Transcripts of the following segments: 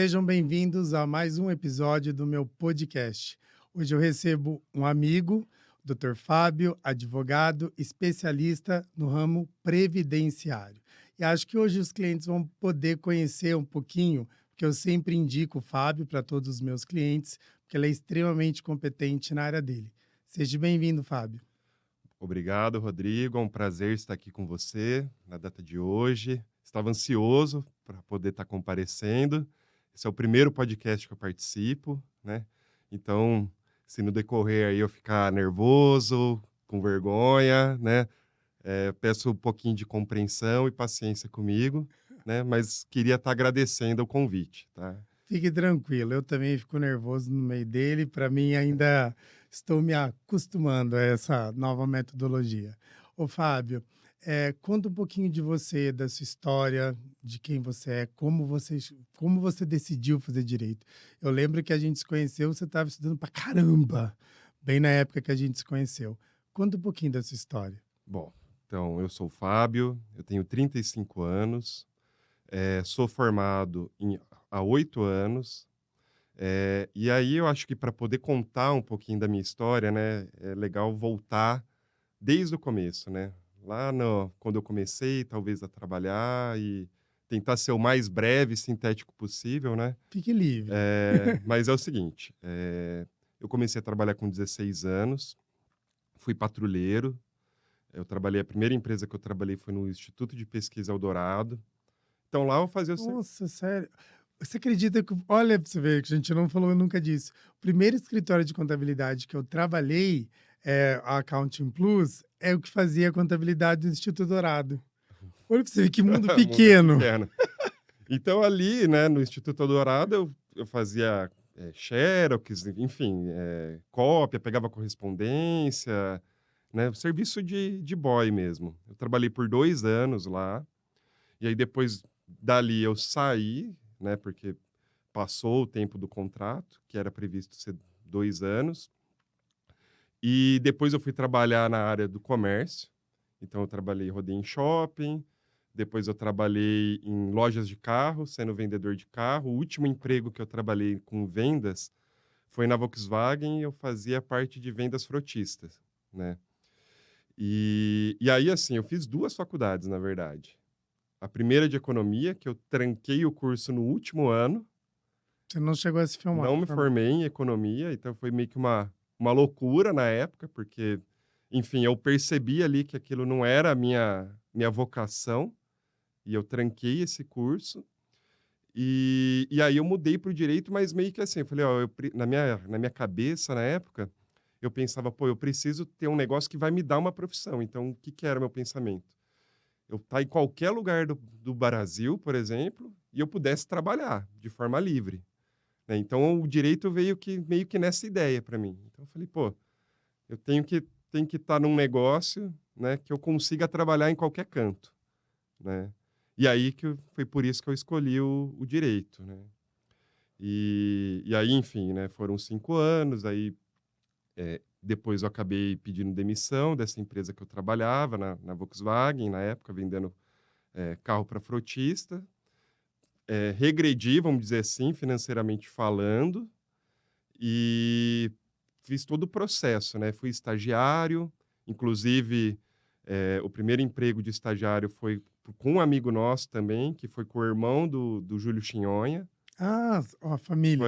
Sejam bem-vindos a mais um episódio do meu podcast. Hoje eu recebo um amigo, o Dr. Fábio, advogado, especialista no ramo previdenciário. E acho que hoje os clientes vão poder conhecer um pouquinho, porque eu sempre indico o Fábio para todos os meus clientes, porque ele é extremamente competente na área dele. Seja bem-vindo, Fábio. Obrigado, Rodrigo. É um prazer estar aqui com você na data de hoje. Estava ansioso para poder estar comparecendo. Esse é o primeiro podcast que eu participo, né? Então, se no decorrer aí eu ficar nervoso, com vergonha, né? Peço um pouquinho de compreensão e paciência comigo, né? Mas queria estar agradecendo o convite, tá? Fique tranquilo, eu também fico nervoso no meio dele. Para mim, ainda estou me acostumando a essa nova metodologia. Ô, Fábio, conta um pouquinho de você, da sua história, de quem você é, como você decidiu fazer direito. Eu lembro que a gente se conheceu, você estava estudando para caramba, bem na época que a gente se conheceu. Conta um pouquinho dessa história. Bom, então eu sou o Fábio, eu tenho 35 anos, sou formado há 8 anos. E aí eu acho que para poder contar um pouquinho da minha história, né, é legal voltar desde o começo, né? Lá no quando eu comecei, talvez, a trabalhar e tentar ser o mais breve e sintético possível, né? Fique livre. Mas é o seguinte, eu comecei a trabalhar com 16 anos, fui patrulheiro, a primeira empresa que eu trabalhei foi no Instituto de Pesquisa Eldorado. Então lá eu fazia o ser Nossa, sério? Você acredita que olha pra você ver que a gente não falou nunca disso. O primeiro escritório de contabilidade que eu trabalhei, a Accounting Plus, é o que fazia a contabilidade do Instituto Dourado. Olha pra você ver que mundo o mundo é pequeno. pequeno. Então ali, né, no Instituto Eldorado eu fazia, xerox, enfim, cópia, pegava correspondência, né, serviço de boy mesmo. Eu trabalhei por 2 anos lá, e aí depois dali eu saí, né, porque passou o tempo do contrato, que era previsto ser 2 anos, e depois eu fui trabalhar na área do comércio, então eu rodei em shopping, depois eu trabalhei em lojas de carro, sendo vendedor de carro. O último emprego que eu trabalhei com vendas foi na Volkswagen e eu fazia parte de vendas frotistas, né. E aí, assim, eu fiz 2 faculdades, na verdade. A primeira de economia, que eu tranquei o curso no último ano, Você não chegou a se não me formar. formei em economia, então foi meio que uma loucura na época, porque, enfim, eu percebi ali que aquilo não era a minha vocação, e eu tranquei esse curso. E aí eu mudei para o direito, mas meio que assim, eu falei: "Ó, na minha cabeça, na época, eu pensava: 'Pô, eu preciso ter um negócio que vai me dar uma profissão'". Então o que que era o meu pensamento? Eu estar em qualquer lugar do Brasil, por exemplo, e eu pudesse trabalhar de forma livre, né. Então o direito veio meio que nessa ideia para mim. Então eu falei: "Pô, eu tenho que estar num negócio, né, que eu consiga trabalhar em qualquer canto", né. E aí foi por isso que eu escolhi o direito, né. E aí, enfim, né, foram 5 anos, aí, depois eu acabei pedindo demissão dessa empresa que eu trabalhava na Volkswagen, na época, vendendo, carro para frotista. Regredi, vamos dizer assim, financeiramente falando, e fiz todo o processo, né. Fui estagiário, inclusive, o primeiro emprego de estagiário foi com um amigo nosso também, que foi com o irmão do Júlio Chinhonha. Ah, ó, família.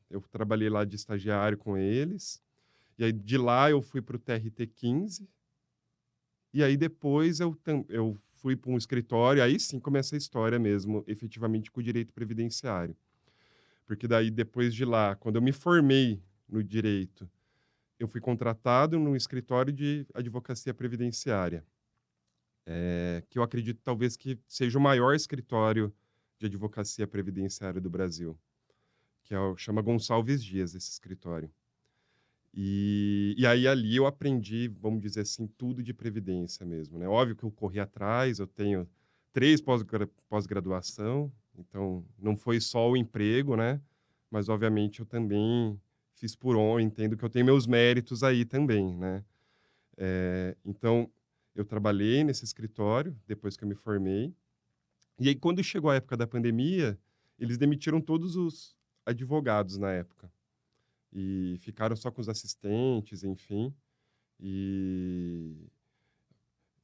Eu trabalhei lá de estagiário com eles, e aí de lá eu fui para o TRT15, e aí depois eu fui para um escritório, aí sim começa a história mesmo, efetivamente com o direito previdenciário. Porque daí depois de lá, quando eu me formei no direito, eu fui contratado num escritório de advocacia previdenciária, que eu acredito talvez que seja o maior escritório de advocacia previdenciária do Brasil, que chama Gonçalves Dias, esse escritório. E aí ali eu aprendi, vamos dizer assim, tudo de previdência mesmo, né. Óbvio que eu corri atrás, eu tenho 3 pós-graduação, então não foi só o emprego, né, mas obviamente eu também fiz por onde, entendo que eu tenho meus méritos aí também, né. Então eu trabalhei nesse escritório depois que eu me formei, e aí quando chegou a época da pandemia, eles demitiram todos os advogados na época. E ficaram só com os assistentes, enfim. E,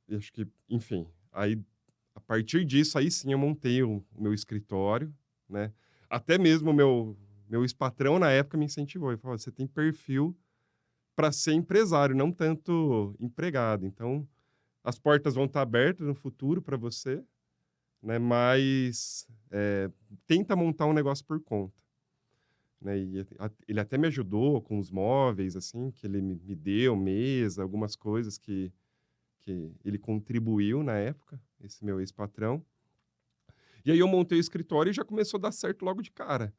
e acho que, enfim, aí a partir disso, aí sim eu montei o meu escritório, né? Até mesmo o meu ex-patrão na época me incentivou. Ele falou: você tem perfil para ser empresário, não tanto empregado. Então, as portas vão estar abertas no futuro para você, né? Mas tenta montar um negócio por conta. Né? E ele até me ajudou com os móveis, assim, que ele me deu, mesa, algumas coisas que ele contribuiu na época, esse meu ex-patrão. E aí eu montei o escritório e já começou a dar certo logo de cara.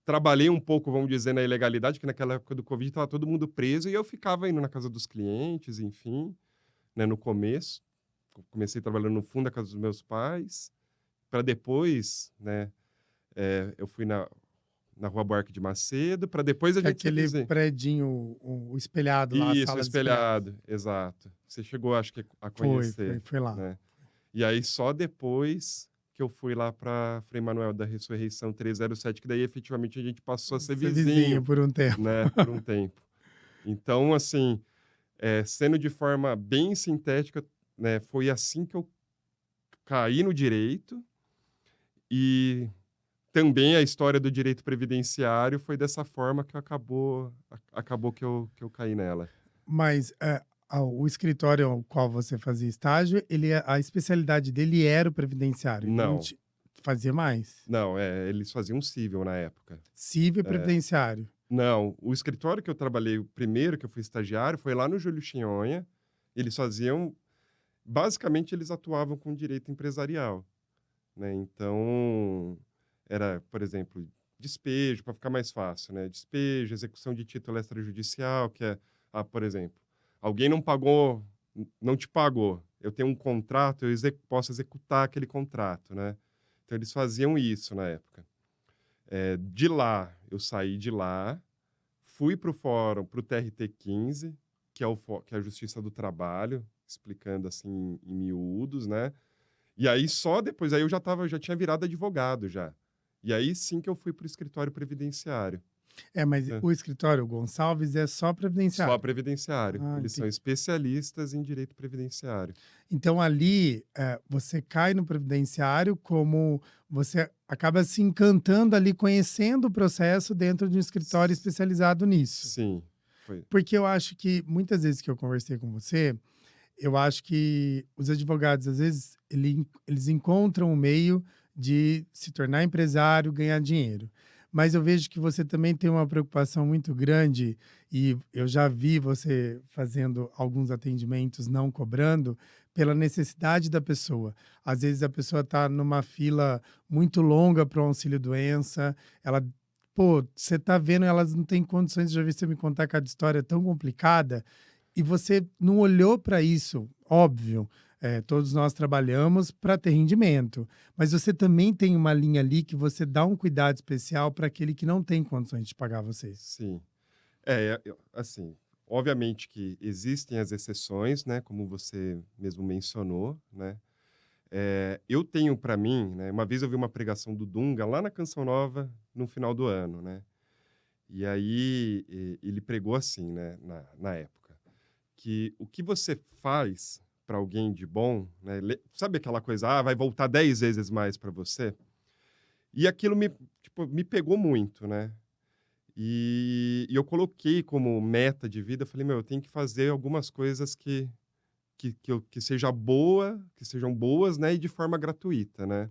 Trabalhei um pouco, vamos dizer, na ilegalidade, que naquela época do Covid estava todo mundo preso e eu ficava indo na casa dos clientes, enfim, né, no começo. Comecei trabalhando no fundo da casa dos meus pais, para depois, né, eu fui na Rua Buarque de Macedo, para depois a Que é gente se aquele vizinha. predinho, o espelhado lá, a Isso, sala de espelhado. espelhado, exato. Você chegou, acho que, a Foi, conhecer, foi lá. né? E aí só depois que eu fui lá para Frei Manuel da Ressurreição 307, que daí efetivamente a gente passou a ser Ser vizinho vizinho, por um tempo. né, por um tempo. Então, assim, sendo de forma bem sintética, né, foi assim que eu caí no direito e também a história do direito previdenciário foi dessa forma que acabou que eu caí nela. Mas, o escritório ao qual você fazia estágio, a especialidade dele era o previdenciário, ele não Não, ti fazia mais? não, eles faziam civil na época. Civil e É. previdenciário. Não, o escritório que eu trabalhei, o primeiro que eu fui estagiário, foi lá no Júlio Chinhonha. Eles faziam, basicamente, eles atuavam com direito empresarial, né? Então, era, por exemplo, despejo, para ficar mais fácil, né? Despejo, execução de título extrajudicial, que é, por exemplo, alguém não pagou, não te pagou. Eu tenho um contrato, posso executar aquele contrato, né? Então, eles faziam isso na época. De lá, eu saí de lá, fui para o fórum, para o TRT15, que é a Justiça do Trabalho, explicando assim em miúdos, né? E aí só depois, aí eu já tinha virado advogado já. E aí sim que eu fui para o escritório previdenciário. Mas Né? o escritório Gonçalves é só Só previdenciário? previdenciário. Ah, Eles são entendi. especialistas em direito previdenciário. Então ali, você cai no previdenciário como você acaba se encantando ali, conhecendo o processo dentro de um escritório S- especializado nisso. Sim, foi. Porque eu acho que muitas vezes que eu conversei com você, eu acho que os advogados, às vezes, eles encontram um meio de se tornar empresário, ganhar dinheiro. Mas eu vejo que você também tem uma preocupação muito grande, e eu já vi você fazendo alguns atendimentos não cobrando, pela necessidade da pessoa. Às vezes a pessoa está numa fila muito longa para o auxílio-doença, ela. Pô, você está vendo, elas não têm condições, já vi você me contar cada história tão complicada, e você não olhou para isso, óbvio, todos nós trabalhamos para ter rendimento, mas você também tem uma linha ali que você dá um cuidado especial para aquele que não tem condições de pagar você. Sim. Assim, obviamente que existem as exceções, né? Como você mesmo mencionou, né? Eu tenho para mim, né, uma vez eu vi uma pregação do Dunga lá na Canção Nova no final do ano, né? E aí ele pregou assim, né, na época, que o que você faz para alguém de bom, né, sabe aquela coisa, vai voltar 10 vezes mais para você? E aquilo me pegou muito, né? E eu coloquei como meta de vida, eu falei, meu, eu tenho que fazer algumas coisas que seja boa, que sejam boas, né, e de forma gratuita, né?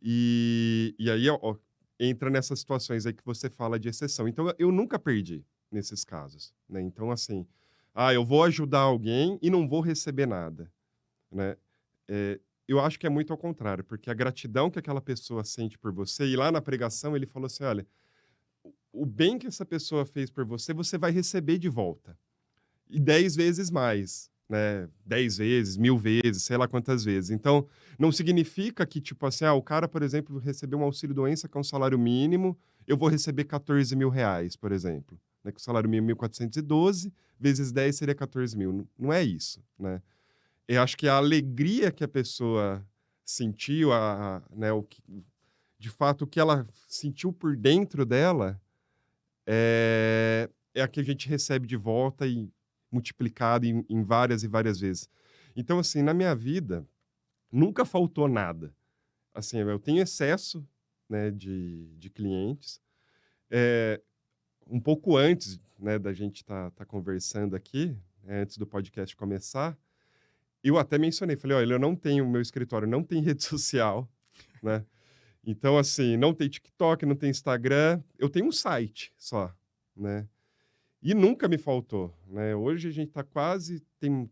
E aí, ó, entra nessas situações aí que você fala de exceção. Então, eu nunca perdi nesses casos, né? Então, assim, eu vou ajudar alguém e não vou receber nada, né? Eu acho que é muito ao contrário, porque a gratidão que aquela pessoa sente por você, e lá na pregação ele falou assim, olha, o bem que essa pessoa fez por você, você vai receber de volta. E 10 vezes mais, né? 10 vezes, 1000 vezes, sei lá quantas vezes. Então, não significa que, tipo assim, o cara, por exemplo, recebeu um auxílio-doença que é um salário mínimo, eu vou receber 14 mil reais, por exemplo. Né? Que o salário mínimo é 1.412, vezes 10 seria 14 mil. Não é isso, né? Eu acho que a alegria que a pessoa sentiu, né, de fato, o que ela sentiu por dentro dela é a que a gente recebe de volta e multiplicado em várias e várias vezes. Então, assim, na minha vida, nunca faltou nada. Assim, eu tenho excesso, né, de clientes. Eh, um pouco antes, né, da gente estar conversando aqui, antes do podcast começar, eu até mencionei, falei: "Olha, eu não tenho meu escritório não tem rede social, né, então, assim, não tem TikTok, não tem Instagram, eu tenho um site só, né". E nunca me faltou, né. Hoje a gente está quase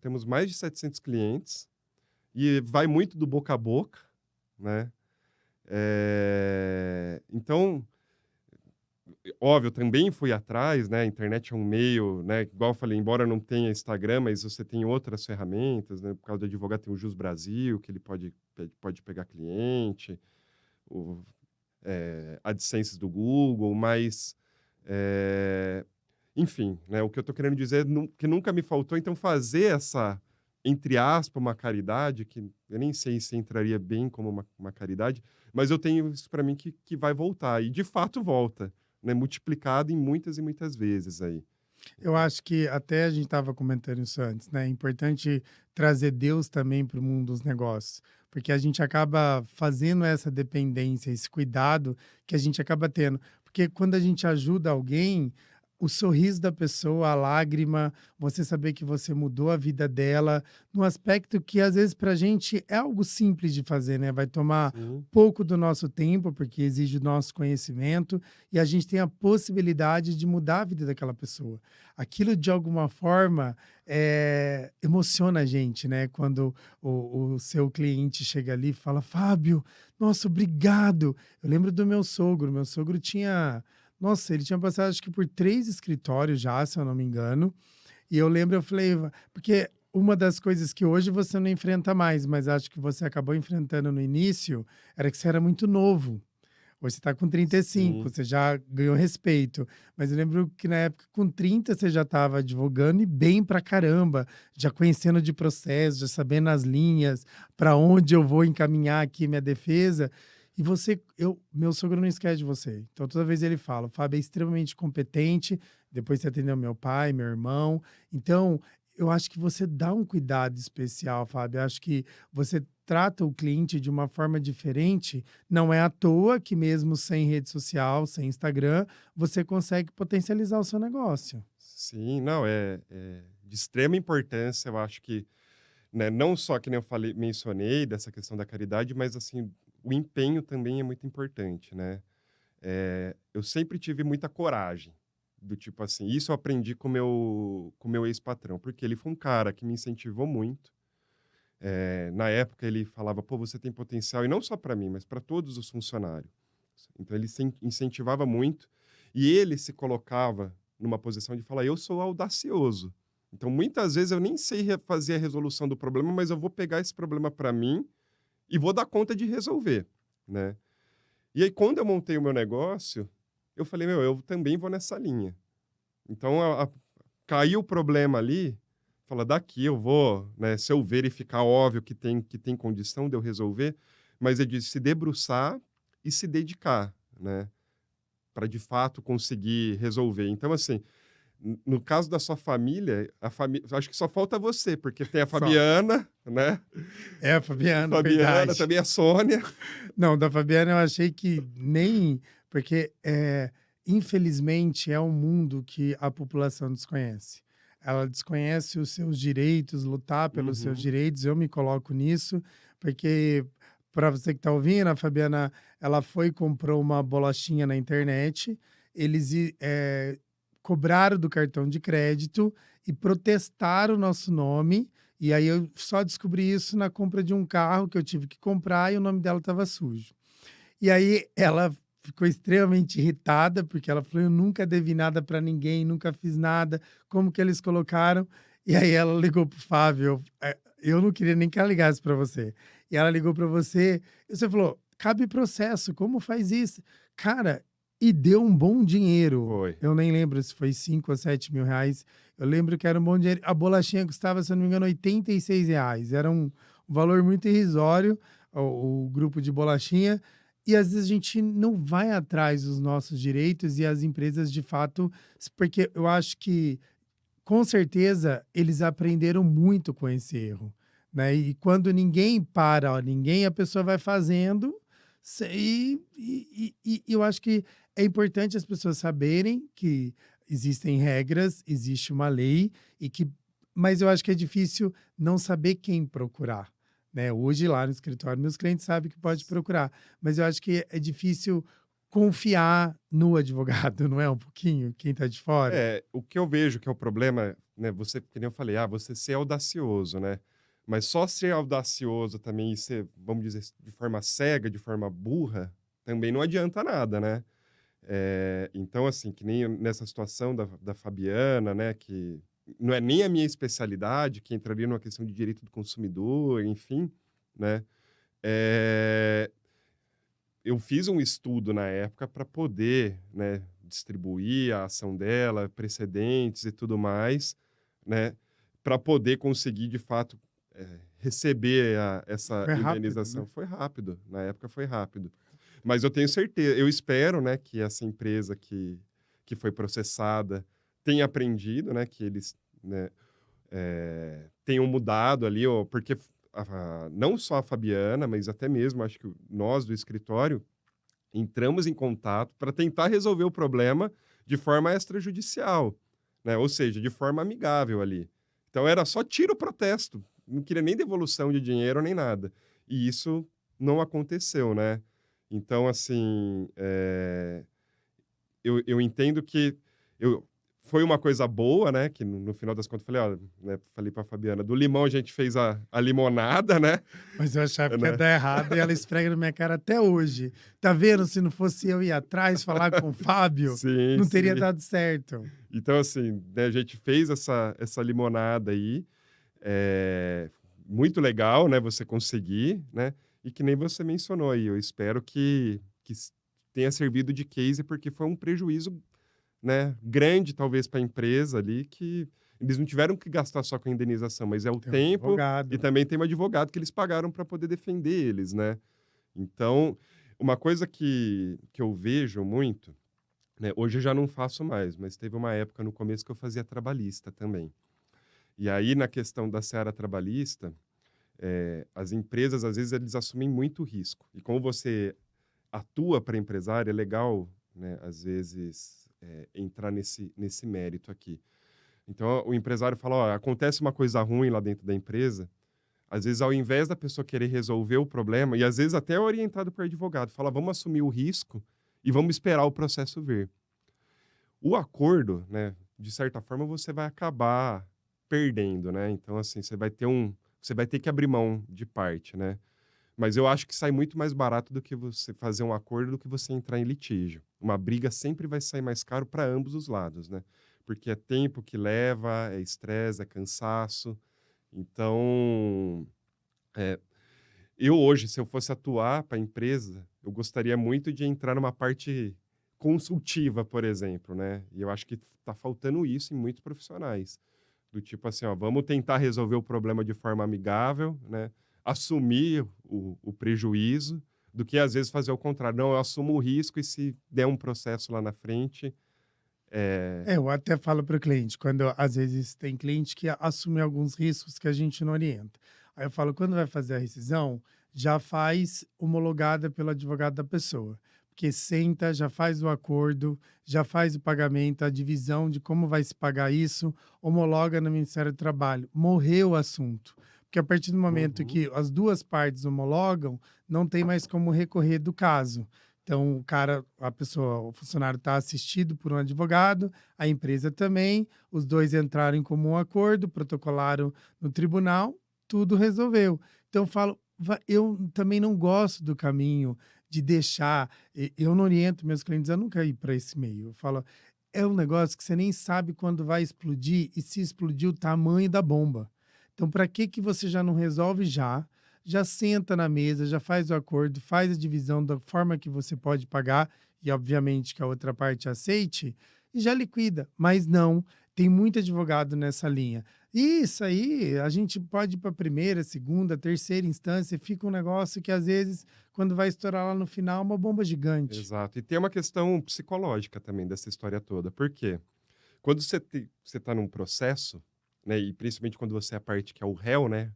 temos mais de 700 clientes, e vai muito do boca a boca, né. Então, óbvio, eu também fui atrás, né, a internet é um meio, né, igual eu falei, embora não tenha Instagram, mas você tem outras ferramentas, né, por causa do advogado tem o Jus Brasil, que ele pode pegar cliente, o AdSense do Google, mas, eh, enfim, né, o que eu estou querendo dizer que nunca me faltou, então fazer essa, entre aspas, uma caridade, que eu nem sei se entraria bem como uma caridade, mas eu tenho isso para mim que vai voltar, e de fato volta, né, multiplicado em muitas e muitas vezes aí. Eu acho que até a gente estava comentando isso antes, né? É importante trazer Deus também para o mundo dos negócios, porque a gente acaba fazendo essa dependência, esse cuidado que a gente acaba tendo. Porque quando a gente ajuda alguém, o sorriso da pessoa, a lágrima, você saber que você mudou a vida dela, num aspecto que às vezes para a gente é algo simples de fazer, né? Vai tomar Sim, pouco do nosso tempo, porque exige o nosso conhecimento, e a gente tem a possibilidade de mudar a vida daquela pessoa. Aquilo de alguma forma emociona a gente, né? Quando o seu cliente chega ali e fala: Fábio, nossa, obrigado. Eu lembro do meu sogro tinha, nossa, ele tinha passado acho que por 3 escritórios já, se eu não me engano. E eu lembro, eu falei, porque uma das coisas que hoje você não enfrenta mais, mas acho que você acabou enfrentando no início, era que você era muito novo. Hoje você está com 35, sim, você já ganhou respeito. Mas eu lembro que na época, com 30, você já estava advogando e bem pra caramba, já conhecendo de processo, já sabendo as linhas, para onde eu vou encaminhar aqui minha defesa. E você, meu sogro não esquece de você. Então, toda vez ele fala, o Fábio é extremamente competente. Depois você atendeu meu pai, meu irmão. Então, eu acho que você dá um cuidado especial, Fábio. Eu acho que você trata o cliente de uma forma diferente. Não é à toa que mesmo sem rede social, sem Instagram, você consegue potencializar o seu negócio. sim, não, é de extrema importância, eu acho que, né, não só que nem eu falei mencionei dessa questão da caridade, mas, assim, o empenho também é muito importante, né. Eu sempre tive muita coragem, do tipo assim, isso eu aprendi com meu ex-patrão, porque ele foi um cara que me incentivou muito. Na época ele falava: "Pô, você tem potencial", e não só para mim, mas para todos os funcionários. Então ele incentivava muito, e ele se colocava numa posição de falar: "Eu sou audacioso". Então muitas vezes eu nem sei fazer a resolução do problema, mas eu vou pegar esse problema para mim e vou dar conta de resolver, né. E aí quando eu montei o meu negócio, eu falei: "Meu, eu também vou nessa linha". Então caiu o problema ali, fala: "Daqui eu vou, né, se eu verificar, óbvio que tem condição de eu resolver", mas é de se debruçar e se dedicar, né, para de fato conseguir resolver. Então, assim, no caso da sua família, a família acho que só falta você, porque tem a Só. Fabiana, né, É, a Fabiana, Fabiana, verdade. também a Sônia. Não, da Fabiana eu achei que nem, porque, infelizmente é um mundo que a população desconhece. Ela desconhece os seus direitos, lutar pelos seus Uhum, direitos, eu me coloco nisso, porque, para você que está ouvindo, a Fabiana, ela foi e comprou uma bolachinha na internet, eles cobraram do cartão de crédito e protestaram o nosso nome, e aí eu só descobri isso na compra de um carro que eu tive que comprar e o nome dela estava sujo. E aí ela ficou extremamente irritada, porque ela falou: "Eu nunca devi nada para ninguém, nunca fiz nada, como que eles colocaram?". E aí ela ligou para o Fábio, eu não queria nem que ela ligasse para você. E ela ligou para você, e você falou: "Cabe processo, como faz isso?". Cara, e deu um bom dinheiro. foi. Eu nem lembro se foi 5 ou 7 mil reais. Eu lembro que era um bom dinheiro. A bolachinha custava, se eu não me engano, R$ 86. Era um valor muito irrisório, o grupo de bolachinha. e às vezes a gente não vai atrás dos nossos direitos e as empresas de fato, porque eu acho que com certeza eles aprenderam muito com esse erro, né? E quando ninguém para, ó, ninguém, a pessoa vai fazendo, e eu acho que é importante as pessoas saberem que existem regras, existe uma lei, e que, mas eu acho que é difícil não saber quem procurar. Né? Hoje, lá no escritório, meus clientes sabem que pode procurar, mas eu acho que é difícil confiar no advogado, não é um pouquinho, quem está de fora? É, o que eu vejo que é o problema, né, você, que nem eu falei, você ser audacioso, né? Mas só ser audacioso também e ser, vamos dizer, de forma cega, de forma burra, também não adianta nada, né? Então, assim, que nem nessa situação da Fabiana, né, que não é nem a minha especialidade, que entraria numa questão de direito do consumidor, enfim, né? Eh, eu fiz um estudo na época para poder, né, distribuir a ação dela, precedentes e tudo mais, né, para poder conseguir de fato, receber essa Foi rápido, indenização. né? Foi rápido, na época foi rápido. Mas eu tenho certeza, eu espero, né, que essa empresa que foi processada tenha aprendido, né, que eles, né, tenham mudado ali, ó, porque não só a Fabiana, mas até mesmo acho que nós do escritório entramos em contato para tentar resolver o problema de forma extrajudicial, né? Ou seja, de forma amigável ali. Então era só tira o protesto, não queria nem devolução de dinheiro nem nada. E isso não aconteceu, né? Então, assim, eu entendo que eu foi uma coisa boa, né, que no final das contas falei: "Olha", né, falei pra Fabiana: "Do limão a gente fez a limonada", né, Mas eu achava que ia né. dar errado e ela esfrega na minha cara até hoje. Tá vendo? Se não fosse eu ir atrás falar com o Fábio, Sim, não teria sim. dado certo. Então, assim, né, a gente fez essa limonada aí, eh, muito legal, né, você conseguir, né, e que nem você mencionou aí, eu espero que tenha servido de case, porque foi um prejuízo, né, grande talvez para a empresa ali, que eles não tiveram que gastar só com a indenização, mas é o Tem um tempo e advogado. também tem um advogado que eles pagaram para poder defender eles, né. Então, uma coisa que eu vejo muito, né, hoje eu já não faço mais, mas teve uma época no começo que eu fazia trabalhista também. E aí na questão da seara trabalhista, as empresas às vezes eles assumem muito risco. E como você atua para empresário, é legal, né, às vezes, entrar nesse mérito aqui. Então o empresário fala: "Ó, acontece uma coisa ruim lá dentro da empresa", às vezes ao invés da pessoa querer resolver o problema, e às vezes até é orientado por advogado, fala: "Vamos assumir o risco e vamos esperar o processo vir". O acordo, né, de certa forma você vai acabar perdendo, né, então assim, você vai ter que abrir mão de parte, né. Mas eu acho que sai muito mais barato do que você fazer um acordo, do que você entrar em litígio. Uma briga sempre vai sair mais caro para ambos os lados, né, porque é tempo que leva, é estresse, é cansaço. Então, eh, eu hoje, se eu fosse atuar para a empresa, eu gostaria muito de entrar numa parte consultiva, por exemplo, né, e eu acho que está faltando isso em muitos profissionais. Do tipo assim, ó, vamos tentar resolver o problema de forma amigável, né, assumir o prejuízo, do que às vezes fazer o contrário. Não, eu assumo o risco e se der um processo lá na frente, eh É, eu até falo para o cliente, quando às vezes tem cliente que assume alguns riscos que a gente não orienta. Aí eu falo, quando vai fazer a rescisão, já faz homologada pelo advogado da pessoa. Porque senta, já faz o acordo, já faz o pagamento, a divisão de como vai se pagar isso, homologa no Ministério do Trabalho. Morreu o assunto. Porque a partir do momento Uhum. que as duas partes homologam, não tem mais como recorrer do caso. Então, o cara, a pessoa, o funcionário está assistido por um advogado, a empresa também, os dois entraram em comum acordo, protocolaram no tribunal, tudo resolveu. Então, eu falo, eu também não gosto do caminho de deixar, eu não oriento meus clientes a nunca ir para esse meio. Eu falo, é um negócio que você nem sabe quando vai explodir e se explodir o tamanho da bomba. Então, para que que você já não resolve já? Já senta na mesa, já faz o acordo, faz a divisão da forma que você pode pagar e, obviamente, que a outra parte aceite e já liquida. Mas não, tem muito advogado nessa linha. E isso aí, a gente pode ir para primeira, segunda, terceira instância, e fica um negócio que, às vezes, quando vai estourar lá no final, é uma bomba gigante. Exato. E tem uma questão psicológica também dessa história toda. Por quê? Quando você tá num processo, né, e principalmente quando você é a parte que é o réu, né,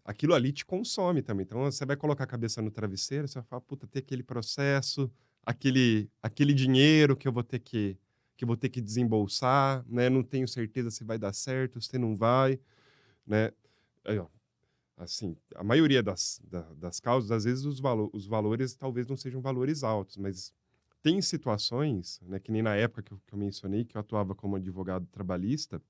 aquilo ali te consome também. Então você vai colocar a cabeça no travesseiro, você vai falar: "Puta, tem aquele processo, aquele dinheiro que eu vou ter que desembolsar, né, não tenho certeza se vai dar certo, se não vai", né. Aí, ó, assim, a maioria das causas, às vezes os valores talvez não sejam valores altos, mas tem situações, né, que nem na época que eu mencionei, que eu atuava como advogado trabalhista,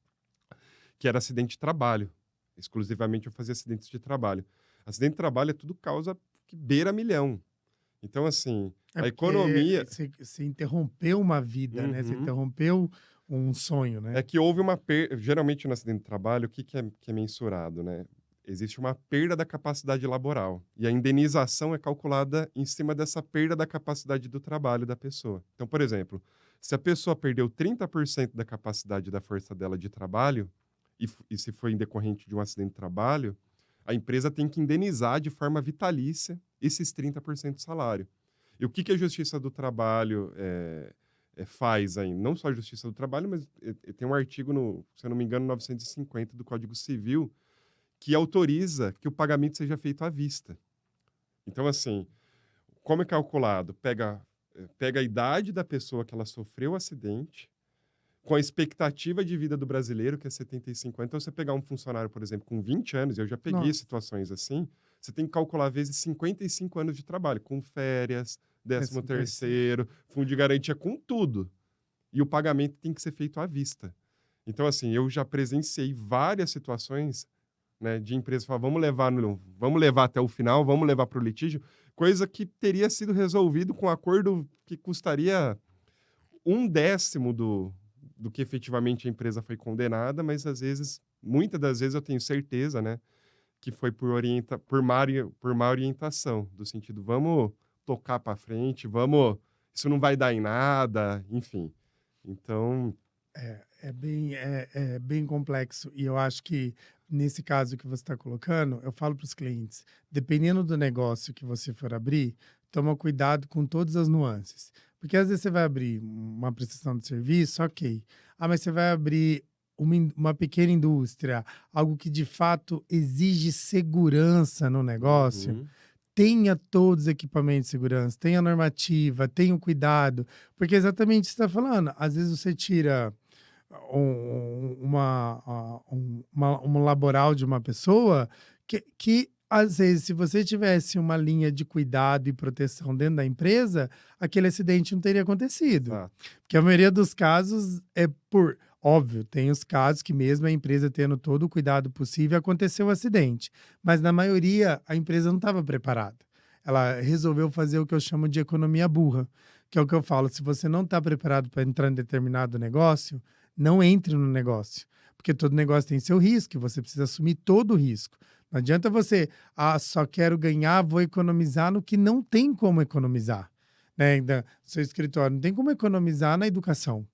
que era acidente de trabalho. Exclusivamente eu fazia acidentes de trabalho. Acidente de trabalho é tudo causa que beira milhão. Então, assim, É a porque economia. você interrompeu uma vida, né? Você Uhum. interrompeu um sonho, É né? que houve uma perda. Geralmente no acidente de trabalho, o que que é mensurado, né? Existe uma perda da capacidade laboral. E a indenização é calculada em cima dessa perda da capacidade do trabalho da pessoa. Então, por exemplo, se a pessoa perdeu 30% da capacidade da força dela de trabalho, e se foi em decorrente de um acidente de trabalho, a empresa tem que indenizar de forma vitalícia esses 30% do salário. E o que que a Justiça do Trabalho faz aí? Não só a Justiça do Trabalho, mas tem um artigo, se eu não me engano, 950 do Código Civil, que autoriza que o pagamento seja feito à vista. Então, assim, como é calculado? Pega a idade da pessoa que ela sofreu o acidente, com a expectativa de vida do brasileiro, que é 75 anos. Então, você pegar um funcionário, por exemplo, com 20 anos, eu já peguei Nossa, situações assim, você tem que calcular vezes 55 anos de trabalho, com férias, décimo 13º. terceiro, fundo de garantia, com tudo. E o pagamento tem que ser feito à vista. Então, assim, eu já presenciei várias situações, né, de empresas falar: vamos levar até o final, vamos levar para o litígio", coisa que teria sido resolvido com um acordo que custaria 1/10 do que efetivamente a empresa foi condenada, mas às vezes, muitas das vezes eu tenho certeza, né, que foi por má orientação, do sentido: "Vamos tocar para frente, vamos, isso não vai dar em nada", enfim. Então, É bem complexo. E eu acho que, nesse caso que você está colocando, eu falo para os clientes: dependendo do negócio que você for abrir, toma cuidado com todas as nuances. Porque às vezes você vai abrir uma prestação de serviço, ok. Ah, mas você vai abrir uma pequena indústria, algo que de fato exige segurança no negócio. uhum, Tenha todos os equipamentos de segurança, tenha a normativa, tenha o cuidado, porque é exatamente o que você está falando. Às vezes você tira um laboral de uma pessoa que, às vezes, se você tivesse uma linha de cuidado e proteção dentro da empresa, aquele acidente não teria acontecido. exato, Porque a maioria dos casos é por. Óbvio, tem os casos que, mesmo a empresa tendo todo o cuidado possível, aconteceu o acidente. Mas, na maioria, a empresa não estava preparada. Ela resolveu fazer o que eu chamo de economia burra, que é o que eu falo: se você não está preparado para entrar em determinado negócio, não entre no negócio, porque todo negócio tem seu risco e você precisa assumir todo o risco. Não adianta você, só quero ganhar, vou economizar no que não tem como economizar. Né? Ainda, seu escritório não tem como economizar na educação.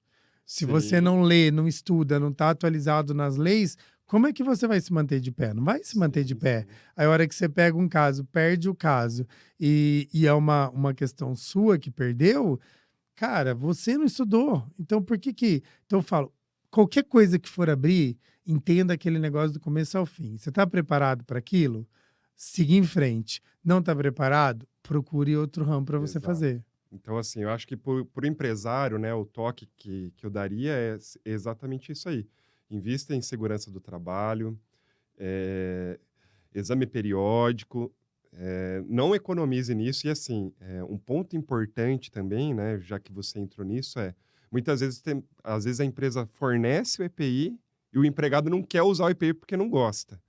Se você sim, não lê, não estuda, não está atualizado nas leis, como é que você vai se manter de pé? Não vai se manter de sim, pé. sim, Aí, a hora que você pega um caso, perde o caso, e é uma questão sua que perdeu, cara, você não estudou. Então, por que que. Então, eu falo: qualquer coisa que for abrir, entenda aquele negócio do começo ao fim. Você está preparado para aquilo? Siga em frente. Não está preparado? Procure outro ramo para você exato. fazer. Então, assim, eu acho que por empresário, né, o toque que eu daria é exatamente isso aí: invista em segurança do trabalho, eh, exame periódico, não economize nisso. E, assim, um ponto importante também, né, já que você entrou nisso, muitas vezes às vezes a empresa fornece o EPI e o empregado não quer usar o EPI porque não gosta.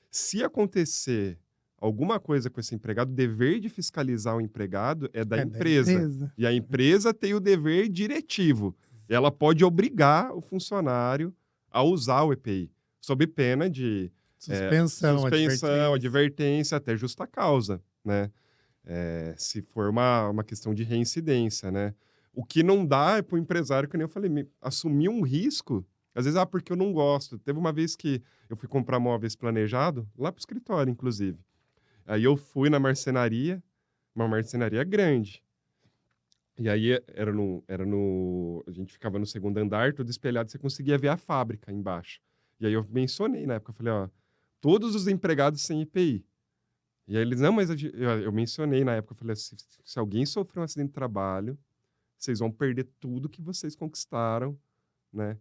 Se acontecer alguma coisa com esse empregado, o dever de fiscalizar o empregado é da É da empresa. empresa. E a empresa tem o dever diretivo. Ela pode obrigar o funcionário a usar o EPI, sob pena de Suspensão, suspensão, advertência. advertência, até justa causa, né? Se for uma questão de reincidência, né? O que não dá é para o empresário, que nem eu falei, assumir um risco, às vezes, porque eu não gosto. Teve uma vez que eu fui comprar móveis planejado, lá para o escritório, inclusive. Aí eu fui na marcenaria, uma marcenaria grande. E aí a gente ficava no segundo andar, tudo espelhado, você conseguia ver a fábrica embaixo. E aí eu mencionei na época, eu falei, ó, todos os empregados sem IPI. E aí eles, não, mas eu mencionei na época, eu falei, se alguém sofrer um acidente de trabalho, vocês vão perder tudo que vocês conquistaram, né?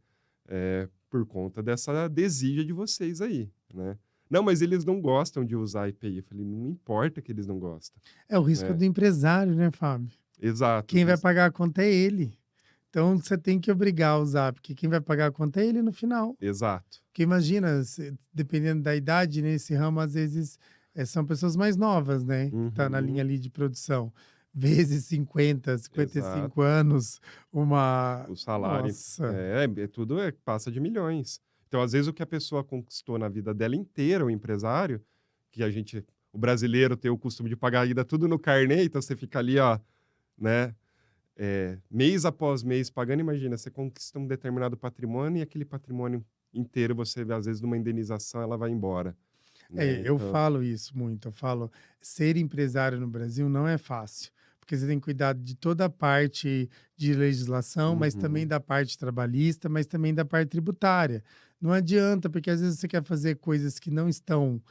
Por conta dessa desídia de vocês aí, né? Não, mas eles não gostam de usar IPI. Eu falei, não importa que eles não gostam, É o risco né? do empresário, né, Fábio? Exato. Quem vai pagar a conta é ele. Então você tem que obrigar a usar, porque quem vai pagar a conta é ele no final. Exato. Porque imagina, dependendo da idade, nesse ramo, às vezes são pessoas mais novas, né? Que tá na linha Uhum, ali de produção. Vezes 50, 55 exato. anos, uma. O salário Nossa, tudo passa de milhões. Então, às vezes, o que a pessoa conquistou na vida dela inteira, o empresário, que o brasileiro tem o costume de pagar ainda tudo no carnê, então você fica ali, ó, né, mês após mês pagando. Imagina, você conquista um determinado patrimônio e aquele patrimônio inteiro, você vê, às vezes, numa indenização, ela vai embora, né? eu Então, falo isso muito. Eu falo, ser empresário no Brasil não é fácil, porque você tem que cuidar de toda a parte de legislação, mas também uhum, da parte trabalhista, mas também da parte tributária. Não adianta, porque às vezes você quer fazer coisas que não estão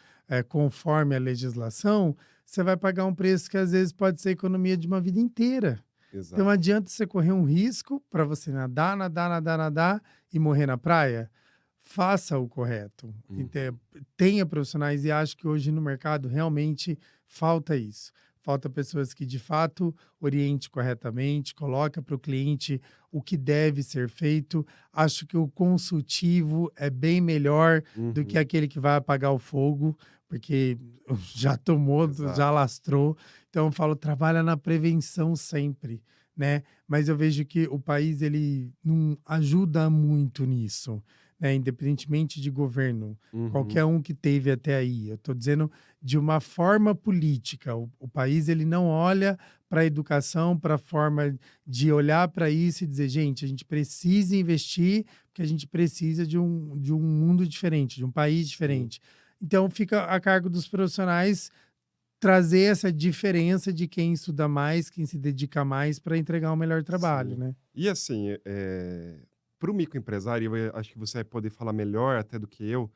conforme a legislação, você vai pagar um preço que às vezes pode ser a economia de uma vida inteira. Então não exato. adianta você correr um risco para você nadar, nadar, nadar, nadar e morrer na praia. Faça o correto. Uhum, Tenha profissionais e acho que hoje no mercado realmente falta isso. Falta pessoas que de fato oriente corretamente, coloca para o cliente o que deve ser feito. Acho que o consultivo é bem melhor do que uhum, aquele que vai apagar o fogo, porque já tomou, já exato. lastrou. Então eu falo, trabalha na prevenção sempre, né? Mas eu vejo que o país ele não ajuda muito nisso, né? Independentemente de governo, qualquer Uhum, um que teve até aí. Eu estou dizendo de uma forma política. O país ele não olha para a educação, para a forma de olhar para isso e dizer, gente, a gente precisa investir, porque a gente precisa de um mundo diferente, de um país sim, diferente. Então, fica a cargo dos profissionais trazer essa diferença de quem estuda mais, quem se dedica mais para entregar um melhor trabalho, sim. né? E assim, para o microempresário, acho que você vai poder falar melhor até do que eu,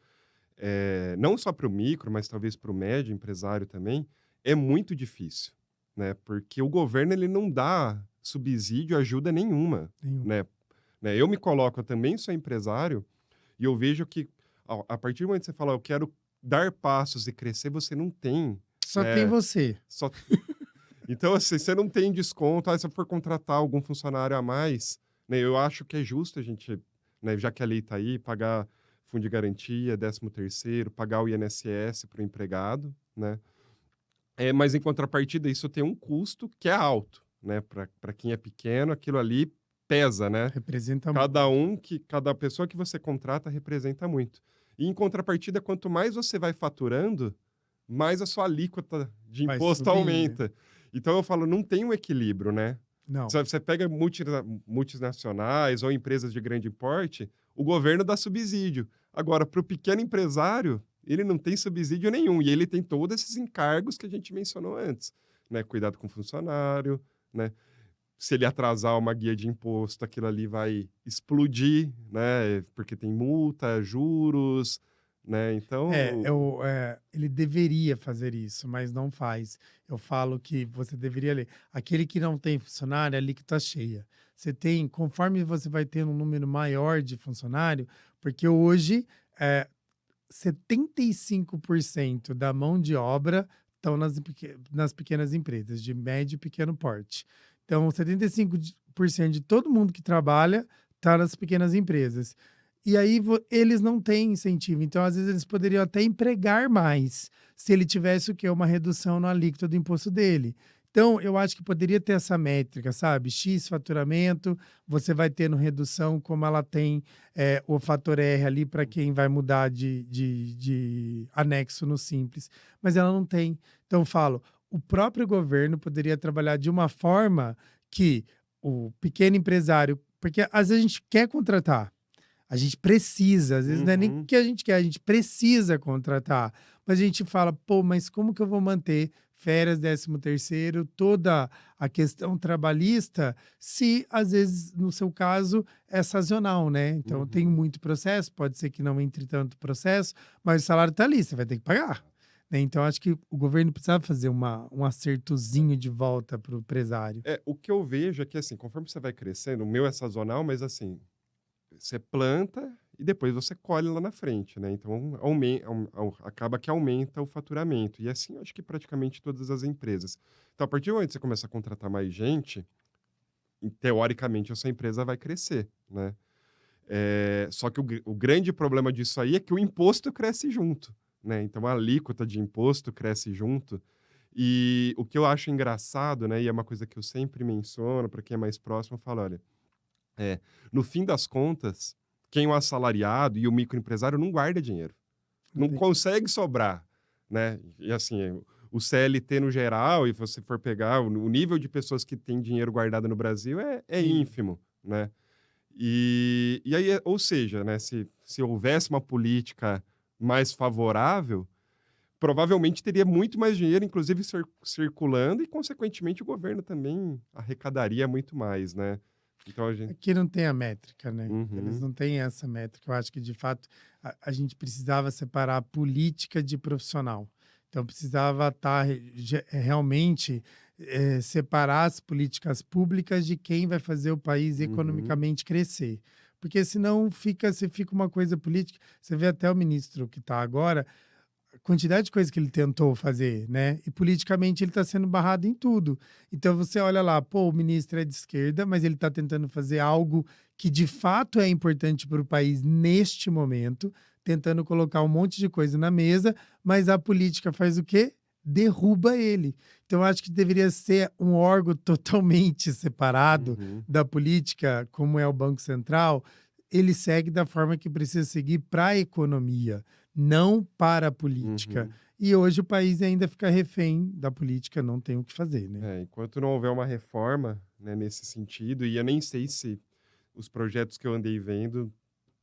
não só para o micro, mas talvez para o médio empresário também, é muito difícil, né? Porque o governo ele não dá subsídio, ajuda nenhuma, Nenhum. né? Eu me coloco, eu também sou empresário, e eu vejo que a partir do momento que você fala, eu quero dar passos e crescer, você não tem, Só tem né? você. Só Então, assim, você não tem desconto, se eu for contratar algum funcionário a mais, né, eu acho que é justo a gente, né, já que a lei está aí, pagar fundo de garantia, 13º, pagar o INSS para o empregado, né? Mas em contrapartida, isso tem um custo que é alto, né? Para quem é pequeno, aquilo ali pesa, né? Representa muito. Cada pessoa que você contrata representa muito. E em contrapartida, quanto mais você vai faturando, mais a sua alíquota de Vai imposto subir, né? aumenta. Então eu falo, não tem um equilíbrio, né? Não. Você pega multinacionais ou empresas de grande porte, o governo dá subsídio. Agora, para o pequeno empresário, ele não tem subsídio nenhum e ele tem todos esses encargos que a gente mencionou antes, né? Cuidado com o funcionário, né? Se ele atrasar uma guia de imposto, aquilo ali vai explodir, né? Porque tem multa, juros, né? Então, Ele deveria fazer isso, mas não faz. Eu falo que você deveria ler. Aquele que não tem funcionário, ali que está cheia. Você tem, conforme você vai ter um número maior de funcionário, porque hoje 75% da mão de obra estão nas pequenas empresas, de médio e pequeno porte. Então, 75% de todo mundo que trabalha está nas pequenas empresas. E aí eles não têm incentivo. Então, às vezes, eles poderiam até empregar mais se ele tivesse o quê? Uma redução no alíquota do imposto dele. Então, eu acho que poderia ter essa métrica, sabe? X faturamento, você vai tendo redução, como ela tem o fator R ali para quem vai mudar de anexo no Simples. Mas ela não tem. Então, eu falo, o próprio governo poderia trabalhar de uma forma que o pequeno empresário, porque às vezes a gente quer contratar, a gente precisa, às vezes não é nem Uhum, que a gente quer, a gente precisa contratar, mas a gente fala, pô, mas como que eu vou manter férias, 13º, toda a questão trabalhista, se às vezes, no seu caso, é sazonal, né? Então tem uhum. muito processo, pode ser que não entre tanto processo, mas o salário está ali, você vai ter que pagar. Né? Então, acho que o governo precisava fazer um acertozinho de volta para o empresário. O que eu vejo é que, assim, conforme você vai crescendo, o meu é sazonal, mas assim, você planta e depois você colhe lá na frente, né, então acaba que aumenta o faturamento, e assim eu acho que praticamente todas as empresas. Então a partir do momento que você começa a contratar mais gente, teoricamente a sua empresa vai crescer, né. Só que o grande problema disso aí é que o imposto cresce junto, né, então a alíquota de imposto cresce junto, e o que eu acho engraçado, né, e é uma coisa que eu sempre menciono para quem é mais próximo, eu falo: "Olha, é, no fim das contas, quem é o assalariado e o microempresário não guarda dinheiro, Não não tem. consegue sobrar, né. E assim, o CLT no geral, e você for pegar o nível de pessoas que têm dinheiro guardado no Brasil é Sim. ínfimo, né. E aí, ou seja, né, se houvesse uma política mais favorável, provavelmente teria muito mais dinheiro, inclusive circulando e consequentemente o governo também arrecadaria muito mais, né. Então a gente. Aqui não tem a métrica, né? Eles Uhum. não têm essa métrica. Eu acho que, de fato, a gente precisava separar a política de profissional. Então, precisava estar realmente separar as políticas públicas de quem vai fazer o país Uhum, economicamente crescer. Porque senão se fica uma coisa política. Você vê até o ministro que está agora, a quantidade de coisas que ele tentou fazer, né? E politicamente ele está sendo barrado em tudo. Então você olha lá, pô, o ministro é de esquerda, mas ele está tentando fazer algo que de fato é importante para o país neste momento, tentando colocar um monte de coisa na mesa, mas a política faz o quê? Derruba ele. Então eu acho que deveria ser um órgão totalmente separado uhum, da política, como é o Banco Central. Ele segue da forma que precisa seguir para a economia, não para a política. uhum. E hoje o país ainda fica refém da política, não tem o que fazer, né. Enquanto não houver uma reforma, né, nesse sentido, e eu nem sei se os projetos que eu andei vendo,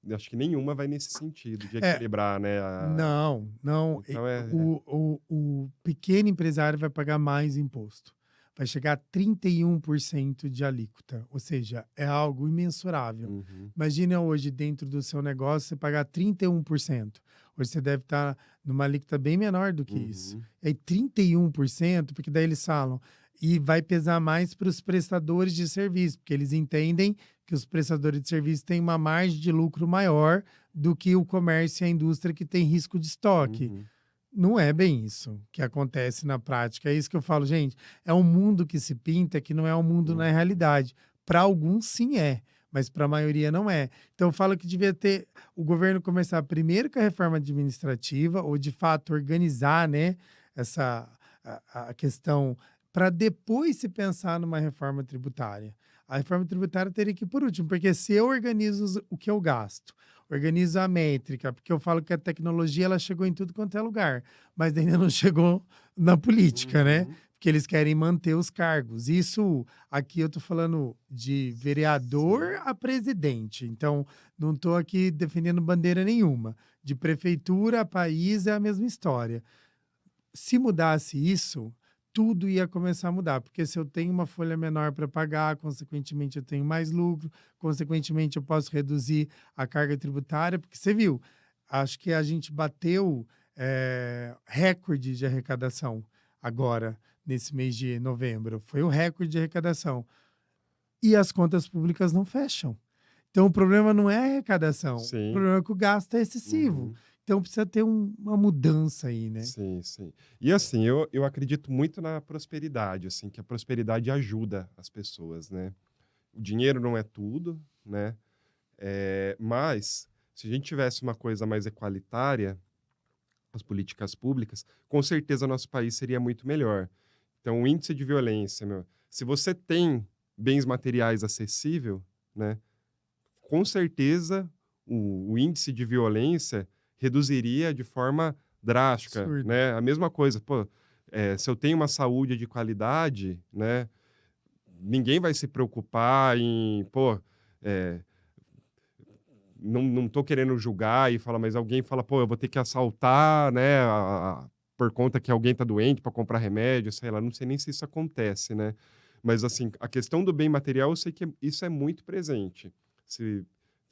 eu acho que nenhuma vai nesse sentido, de É, equilibrar, né, a não, não, então o pequeno empresário vai pagar mais imposto. Vai chegar a 31% de alíquota, ou seja, é algo imensurável. uhum, Imagina hoje dentro do seu negócio você pagar 31%. Hoje você deve estar numa alíquota bem menor do que isso. uhum, E aí 31%, porque daí eles falam, e vai pesar mais para os prestadores de serviço, porque eles entendem que os prestadores de serviço têm uma margem de lucro maior do que o comércio e a indústria que tem risco de estoque. uhum, Não é bem isso que acontece na prática. É isso que eu falo, gente. É um mundo que se pinta que não é um mundo na uhum, realidade. Para alguns, sim é, mas para a maioria não é. Então, eu falo que devia ter o governo começar primeiro com a reforma administrativa, ou de fato organizar, né, essa a questão, para depois se pensar numa reforma tributária. A reforma tributária teria que ir por último, porque se eu organizo o que eu gasto, organizo a métrica, porque eu falo que a tecnologia ela chegou em tudo quanto é lugar, mas ainda não chegou na política, né? uhum. Porque eles querem manter os cargos. Isso aqui eu estou falando de vereador Sim, a presidente. Então, não estou aqui defendendo bandeira nenhuma. De prefeitura a país é a mesma história. Se mudasse isso, tudo ia começar a mudar, porque se eu tenho uma folha menor para pagar, consequentemente eu tenho mais lucro, consequentemente eu posso reduzir a carga tributária, porque você viu, acho que a gente bateu recorde de arrecadação agora, nesse mês de novembro. Foi o recorde de arrecadação. E as contas públicas não fecham. Então o problema não é a arrecadação, o sim, problema é que o gasto é excessivo. uhum, Então precisa ter uma mudança aí, né? sim, sim. E assim, eu acredito muito na prosperidade, assim, que a prosperidade ajuda as pessoas, né. O dinheiro não é tudo, né, mas se a gente tivesse uma coisa mais equalitária, as políticas públicas, com certeza nosso país seria muito melhor. Então, o índice de violência, meu, se você tem bens materiais acessível, né, com certeza o índice de violência reduziria de forma drástica, Absurdo. né? A mesma coisa, pô, se eu tenho uma saúde de qualidade, né, ninguém vai se preocupar em, pô, eh, não tô querendo julgar e falar, mas alguém fala: "Pô, eu vou ter que assaltar, né, por conta que alguém tá doente para comprar remédio", sei lá, não sei nem se isso acontece, né. Mas, assim, a questão do bem material, eu sei que isso é muito presente. Se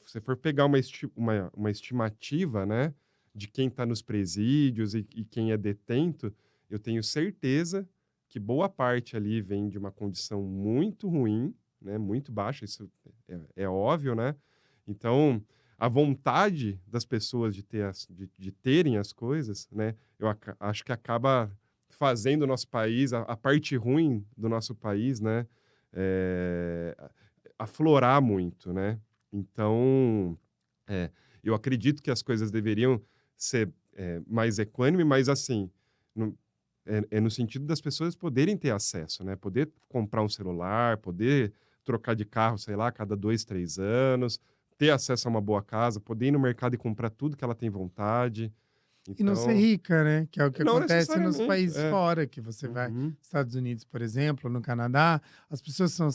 você for pegar uma estimativa, né, de quem está nos presídios e quem é detento, eu tenho certeza que boa parte ali vem de uma condição muito ruim, né, muito baixa, isso é óbvio, né. Então, a vontade das pessoas de terem as coisas, né, acho que acaba fazendo o nosso país, a parte ruim do nosso país, né, aflorar muito, né. Então, é, eu acredito que as coisas deveriam ser, mais equânime, mas assim, no no sentido das pessoas poderem ter acesso, né, poder comprar um celular, poder trocar de carro, sei lá, a cada 2, 3 anos, ter acesso a uma boa casa, poder ir no mercado e comprar tudo que ela tem vontade. E não ser Então, rica, né, que é o que não acontece nos necessariamente, países fora, que você vai Uhum, Estados Unidos, por exemplo, no Canadá, as pessoas são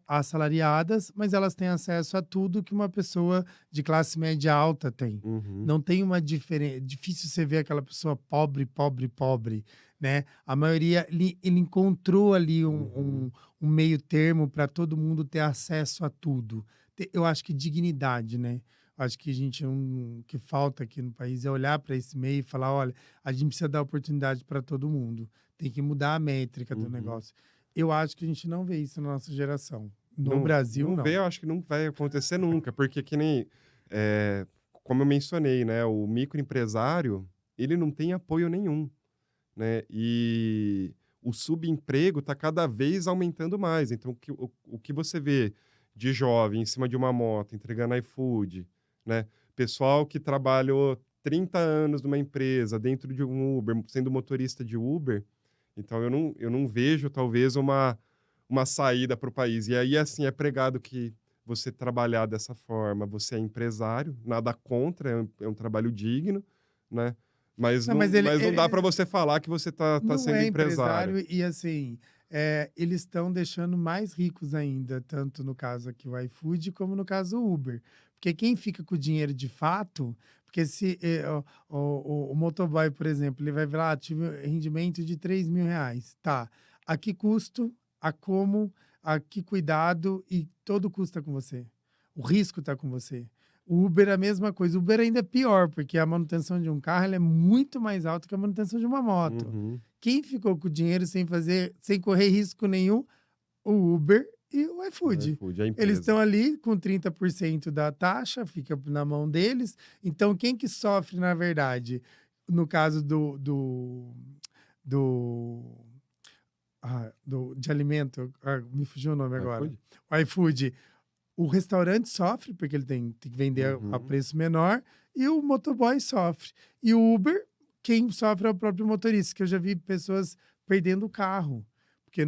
assalariadas, mas elas têm acesso a tudo que uma pessoa de classe média alta tem. uhum, Não tem uma diferença. Difícil você ver aquela pessoa pobre, pobre, pobre, né. A maioria ele encontrou ali uhum, um meio termo para todo mundo ter acesso a tudo. Eu acho que dignidade, né. Acho que a gente não, o que falta aqui no país é olhar para esse meio e falar: "Olha, a gente precisa dar oportunidade para todo mundo, tem que mudar a métrica do uhum. negócio". Eu acho que a gente não vê isso na nossa geração. No Brasil, Não vê, não. eu acho que não vai acontecer nunca, porque que nem, como eu mencionei, né, o microempresário, ele não tem apoio nenhum, né, e o subemprego está cada vez aumentando mais, então o que você vê de jovem em cima de uma moto, entregando iFood, né, pessoal que trabalhou 30 anos numa empresa, dentro de um Uber, sendo motorista de Uber, então eu não vejo talvez uma saída para o país. E aí, assim, é pregado que você trabalhar dessa forma, você é empresário, nada contra, é um trabalho digno, né, Não, mas ele mas não dá para ele você falar que você tá não sendo é empresário. empresário e, assim, eles estão deixando mais ricos ainda, tanto no caso aqui o iFood, como no caso o Uber. Porque quem fica com o dinheiro de fato, porque se, o motoboy, por exemplo, ele vai ver lá: "Tive um rendimento de R$ 3.000". Tá, a que custo, a como, a que cuidado e todo o custo tá com você. O risco tá com você. O Uber é a mesma coisa. O Uber ainda é pior, porque a manutenção de um carro ela é muito mais alta que a manutenção de uma moto. Uhum. Quem ficou com o dinheiro sem correr risco nenhum? O Uber e o O iFood. iFood, a Eles empresa. estão ali com 30% da taxa, fica na mão deles. Então, quem que sofre, na verdade, no caso do, de alimento, me fugiu o nome O agora. iFood? O iFood, o restaurante sofre, porque ele tem que vender a Uhum. preço menor, e o motoboy sofre. E o Uber, quem sofre é o próprio motorista, que eu já vi pessoas perdendo o carro, porque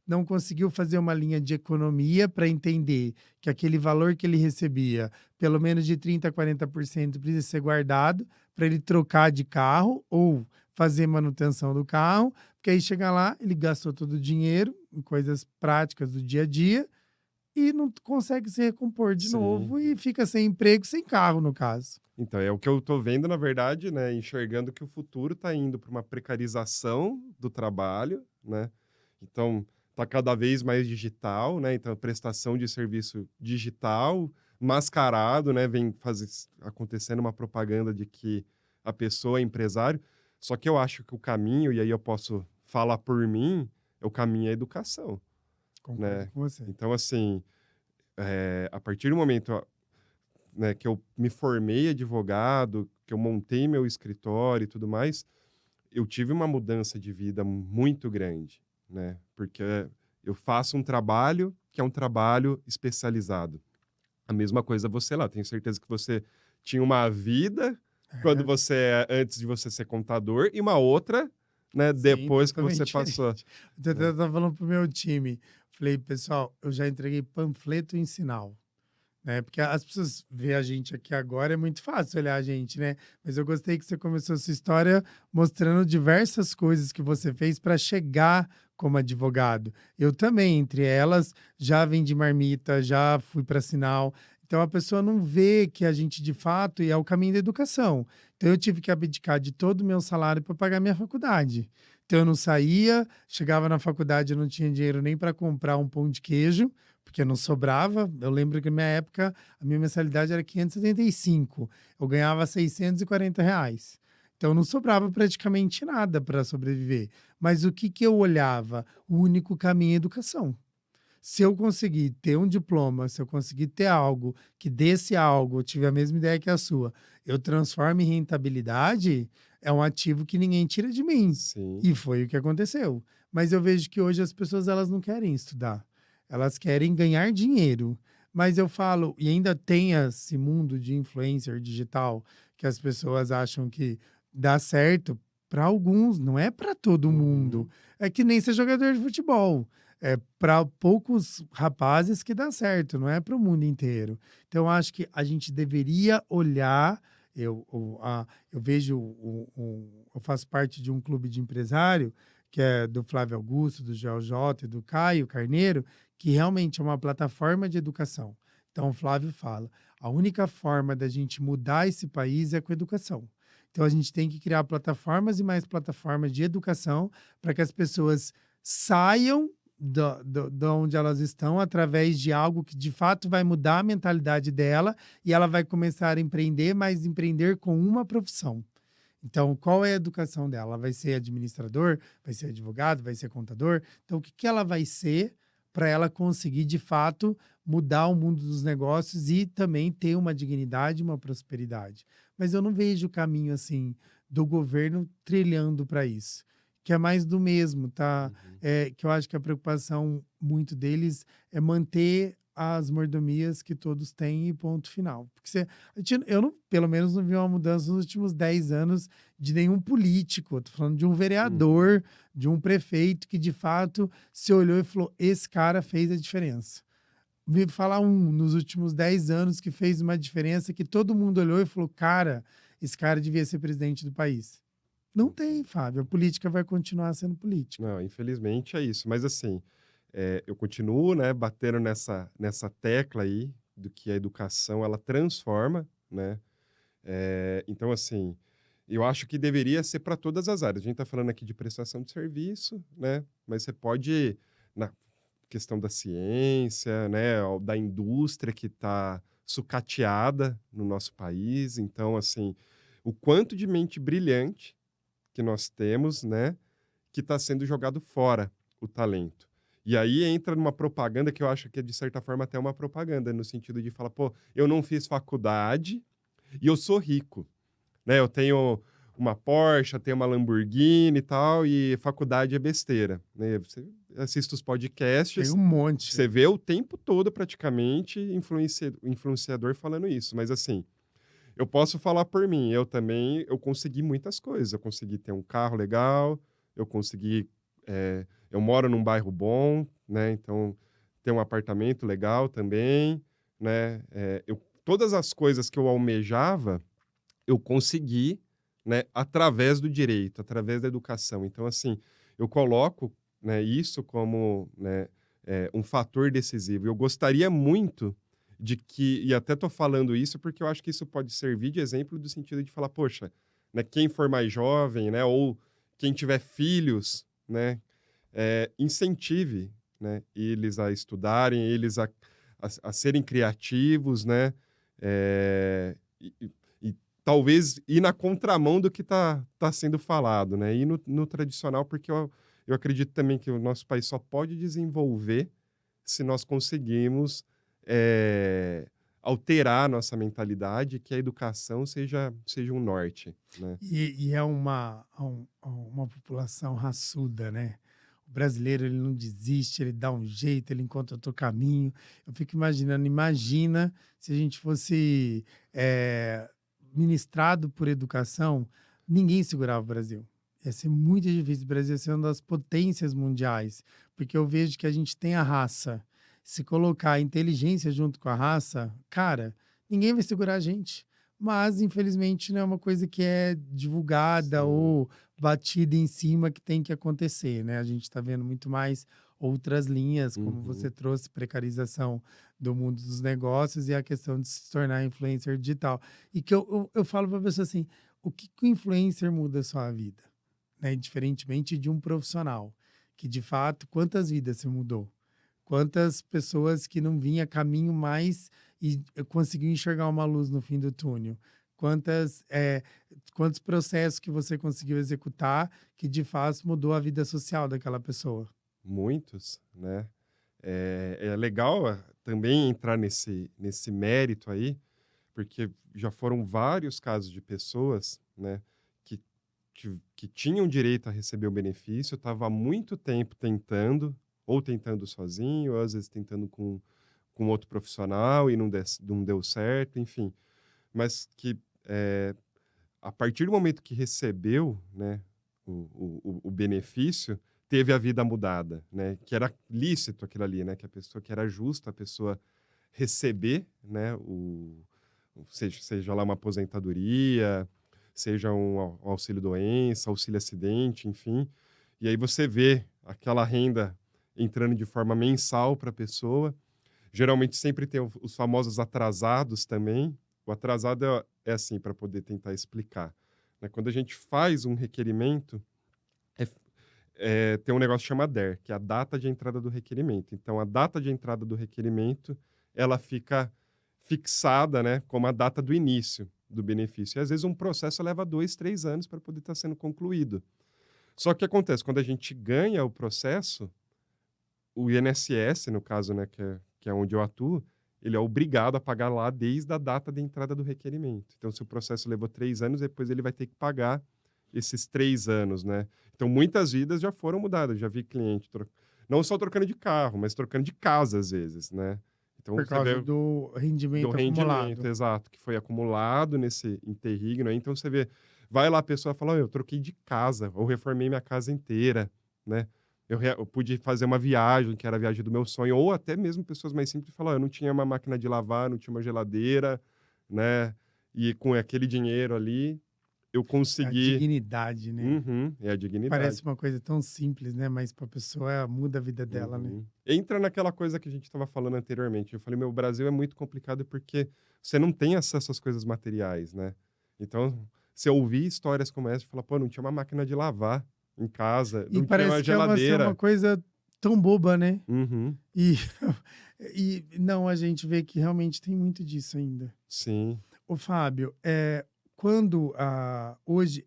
não conseguiu fazer uma linha de economia para entender que aquele valor que ele recebia, pelo menos de 30 a 40% precisa ser guardado para ele trocar de carro ou fazer manutenção do carro, porque aí chega lá, ele gastou todo o dinheiro em coisas práticas do dia a dia, e não consegue se recompor de Sim. novo e fica sem emprego, sem carro, no caso. Então, é o que eu tô vendo, na verdade, né, enxergando que o futuro tá indo para uma precarização do trabalho, né. Então, tá cada vez mais digital, né, então prestação de serviço digital, mascarado, né, vem acontecendo uma propaganda de que a pessoa é empresário, só que eu acho que o caminho, e aí eu posso falar por mim, o caminho é a educação, Concordo né. com você. Então, assim, a partir do momento, né, que eu me formei advogado, que eu montei meu escritório e tudo mais, eu tive uma mudança de vida muito grande, né, porque eu faço um trabalho que é um trabalho especializado. A mesma coisa você lá, tenho certeza que você tinha uma vida quando É, antes de você ser contador e uma outra, né, sim, depois que totalmente você passou, diferente. Eu né. estava falando pro meu time, falei: "Pessoal, eu já entreguei panfleto em sinal", né, porque as pessoas vê a gente aqui agora, é muito fácil olhar a gente, né, mas eu gostei que você começou a sua história mostrando diversas coisas que você fez para chegar como advogado. Eu também, entre elas, já vendi marmita, já fui para sinal. Então a pessoa não vê que a gente de fato é o caminho da educação. Então eu tive que abdicar de todo o meu salário para pagar minha faculdade. Então eu não saía, chegava na faculdade, eu não tinha dinheiro nem para comprar um pão de queijo, porque não sobrava. Eu lembro que na minha época a minha mensalidade era 575. Eu ganhava R$ 640. Então não sobrava praticamente nada para sobreviver. Mas o que que eu olhava? O único caminho é a educação. Se eu conseguir ter um diploma, se eu conseguir ter algo que desse algo, eu tive a mesma ideia que a sua, eu transformo em rentabilidade, é um ativo que ninguém tira de mim. Sim. E foi o que aconteceu. Mas eu vejo que hoje as pessoas elas não querem estudar. Elas querem ganhar dinheiro. Mas eu falo, e ainda tem esse mundo de influencer digital, que as pessoas acham que dá certo para alguns, não é para todo mundo. Uhum. É que nem ser jogador de futebol. É para poucos rapazes que dá certo, não é para o mundo inteiro. Então, eu acho que a gente deveria olhar. Eu vejo, eu faço parte de um clube de empresário, que é do Flávio Augusto, do Joel Jota e do Caio Carneiro, que realmente é uma plataforma de educação. Então, o Flávio fala: a única forma da gente mudar esse país é com educação. Então, a gente tem que criar plataformas e mais plataformas de educação para que as pessoas saiam da onde elas estão através de algo que de fato vai mudar a mentalidade dela e ela vai começar a empreender, mas empreender com uma profissão. Então, qual é a educação dela? Ela vai ser administrador, vai ser advogado, vai ser contador. Então, o que que ela vai ser para ela conseguir, de fato, mudar o mundo dos negócios e também ter uma dignidade, uma prosperidade? Mas eu não vejo o caminho assim do governo trilhando para isso, que é mais do mesmo, tá? Uhum. Que eu acho que a preocupação muito deles é manter as mordomias que todos têm e ponto final. Porque eu não, pelo menos não vi uma mudança nos últimos 10 anos de nenhum político. Estou falando de um Uhum. vereador, de um prefeito que de fato se olhou e falou: esse cara fez a diferença. Me falar um nos últimos 10 anos que fez uma diferença que todo mundo olhou e falou: cara, esse cara devia ser presidente do país. Não tem, Uhum. Fábio. A política vai continuar sendo política. Não, infelizmente é isso. Mas assim, eu continuo, né, batendo nessa tecla aí do que a educação ela transforma, né? Então assim, eu acho que deveria ser para todas as áreas. A gente está falando aqui de prestação de serviço, né? Mas você pode, na questão da ciência, né, ou da indústria que está sucateada no nosso país. Então, assim, o quanto de mente brilhante que nós temos, né, que está sendo jogado fora o talento. E aí entra numa propaganda que eu acho que é, de certa forma, até uma propaganda, no sentido de falar, pô, eu não fiz faculdade e eu sou rico, né? Eu tenho uma Porsche, eu tenho uma Lamborghini e tal, e faculdade é besteira, né? Você assiste os Tem podcasts, um monte. você vê o tempo todo praticamente influenciador falando isso, mas assim, eu posso falar por mim, eu consegui muitas coisas, eu consegui ter um carro legal, eu consegui, eu moro num bairro bom, né, então ter um apartamento legal também, né, todas as coisas que eu almejava, eu consegui, né, através do direito, através da educação. Então assim, eu coloco, né, isso como, né, um fator decisivo. Eu gostaria muito de que e até estou falando isso, porque eu acho que isso pode servir de exemplo do sentido de falar: "Poxa, né, quem for mais jovem, né, ou quem tiver filhos, né, incentive, né, eles a estudarem, eles a serem criativos, né, e talvez ir na contramão do que tá sendo falado, né, ir no tradicional, porque eu acredito também que o nosso país só pode desenvolver se nós conseguirmos, eh, alterar a nossa mentalidade, que a educação seja um norte, né. E é uma população raçuda, né? O brasileiro ele não desiste, ele dá um jeito, ele encontra outro caminho. Eu fico imaginando, imagina se a gente fosse ministrado por educação, ninguém segurava o Brasil. Ia ser muito difícil. O Brasil ia ser uma das potências mundiais, porque eu vejo que a gente tem a raça. Se colocar a inteligência junto com a raça, cara, ninguém vai segurar a gente. Mas, infelizmente, não é uma coisa que é divulgada Sim. ou batido em cima que tem que acontecer, né? A gente está vendo muito mais outras linhas, como você Uhum. trouxe, precarização do mundo dos negócios e a questão de se tornar influencer digital. E que eu falo para a pessoa assim, o que que o influencer muda a sua vida? Né? Diferentemente de um profissional, que de fato, quantas vidas você mudou? Quantas pessoas que não vinha caminho mais e conseguiu enxergar uma luz no fim do túnel? Quantas, quantos processos que você conseguiu executar que de fato mudou a vida social daquela pessoa? Muitos, né. É legal, também entrar nesse mérito aí, porque já foram vários casos de pessoas, né, que que tinham direito a receber o benefício, estava há muito tempo tentando, ou tentando sozinho, ou às vezes tentando com outro profissional e não deu certo, enfim. Mas que, a partir do momento que recebeu, né, o benefício, teve a vida mudada, né, que era lícito aquilo ali, né, que era justo a pessoa receber, né, seja lá uma aposentadoria, seja um auxílio-doença, auxílio-acidente, enfim. E aí você vê aquela renda entrando de forma mensal para a pessoa. Geralmente sempre tem os famosos atrasados também. O atrasado é assim, para poder tentar explicar, né, quando a gente faz um requerimento, é tem um negócio que chama DER, que é a data de entrada do requerimento. Então a data de entrada do requerimento, ela fica fixada, né, como a data do início do benefício. E às vezes um processo leva 2, 3 anos para poder estar sendo concluído. Só que acontece, quando a gente ganha o processo, o INSS, no caso, né, que é onde eu atuo, ele é obrigado a pagar lá desde a data de entrada do requerimento. Então, se o processo levou 3 anos, depois ele vai ter que pagar esses 3 anos, né. Então muitas vidas já foram mudadas, já vi cliente não só trocando de carro, mas trocando de casa, às vezes, né. Então Por você causa vê do do rendimento rendimento, acumulado. exato, que foi acumulado nesse interregno aí, então você vê, vai lá a pessoa fala: "Olha, eu troquei de casa, ou reformei minha casa inteira", né. Eu pude fazer uma viagem, que era a viagem do meu sonho, ou até mesmo pessoas mais simples falam: "Eu não tinha uma máquina de lavar, não tinha uma geladeira", né, e com aquele dinheiro ali, eu É a consegui. dignidade, né? Uhum, é a Parece dignidade. uma coisa tão simples, né? Mas para a pessoa muda a vida dela, né? Uhum. Entra naquela coisa que a gente estava falando anteriormente. Eu falei: "Meu, o Brasil é muito complicado porque você não tem acesso às coisas materiais, né". Então, você ouvir histórias como essa e falar: "Pô, não tinha uma máquina de lavar em casa, E não tinha uma parece que é uma, ser uma geladeira". coisa tão boba, né? Uhum. E, e não, a gente vê que realmente tem muito disso ainda. Sim. Ô, Fábio, quando hoje,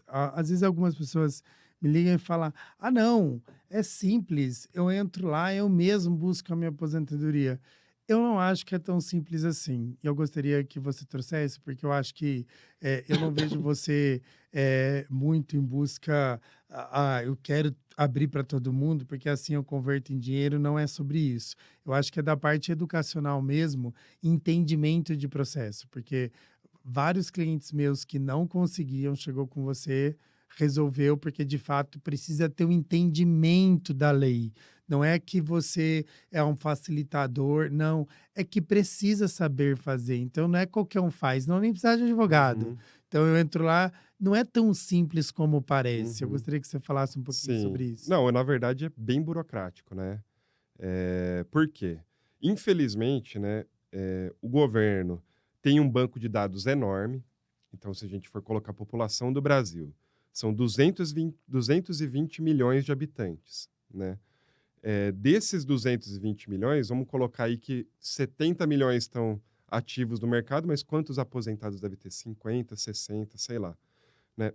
às vezes algumas pessoas me ligam e falam: ah, não, é simples, eu entro lá, eu mesmo busco a minha aposentadoria. Eu não acho que é tão simples assim. Eu gostaria que você trouxesse, porque eu acho que eu não vejo você muito em busca. Eu quero abrir para todo mundo, porque assim eu converto em dinheiro. Não é sobre isso. Eu acho que é da parte educacional mesmo, entendimento de processo, porque vários clientes meus que não conseguiam, chegou com você, resolveu, porque de fato precisa ter um entendimento da lei. Não é que você é um facilitador, não, é que precisa saber fazer. Então não é qualquer um faz, não nem precisa de advogado. Uhum, Então eu entro lá, não é tão simples como parece. Eu uhum. gostaria que você falasse um pouquinho Sim. sobre isso. Não, na verdade é bem burocrático, né. Por quê? Infelizmente, né, o governo tem um banco de dados enorme, então se a gente for colocar a população do Brasil, são 220 milhões de habitantes, né. Desses 220 milhões, vamos colocar aí que 70 milhões estão ativos no mercado, mas quantos aposentados deve ter? 50, 60, sei lá, né.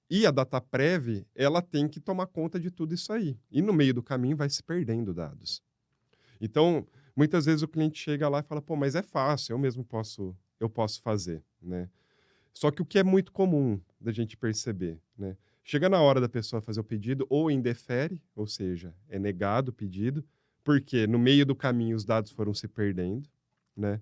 E a Dataprev, ela tem que tomar conta de tudo isso aí, e no meio do caminho vai se perdendo dados. Então, muitas vezes o cliente chega lá e fala: "Pô, mas é fácil, eu posso fazer", né. Só que o que é muito comum da gente perceber, né, chega na hora da pessoa fazer o pedido, ou indefere, ou seja, é negado o pedido, porque no meio do caminho os dados foram se perdendo, né.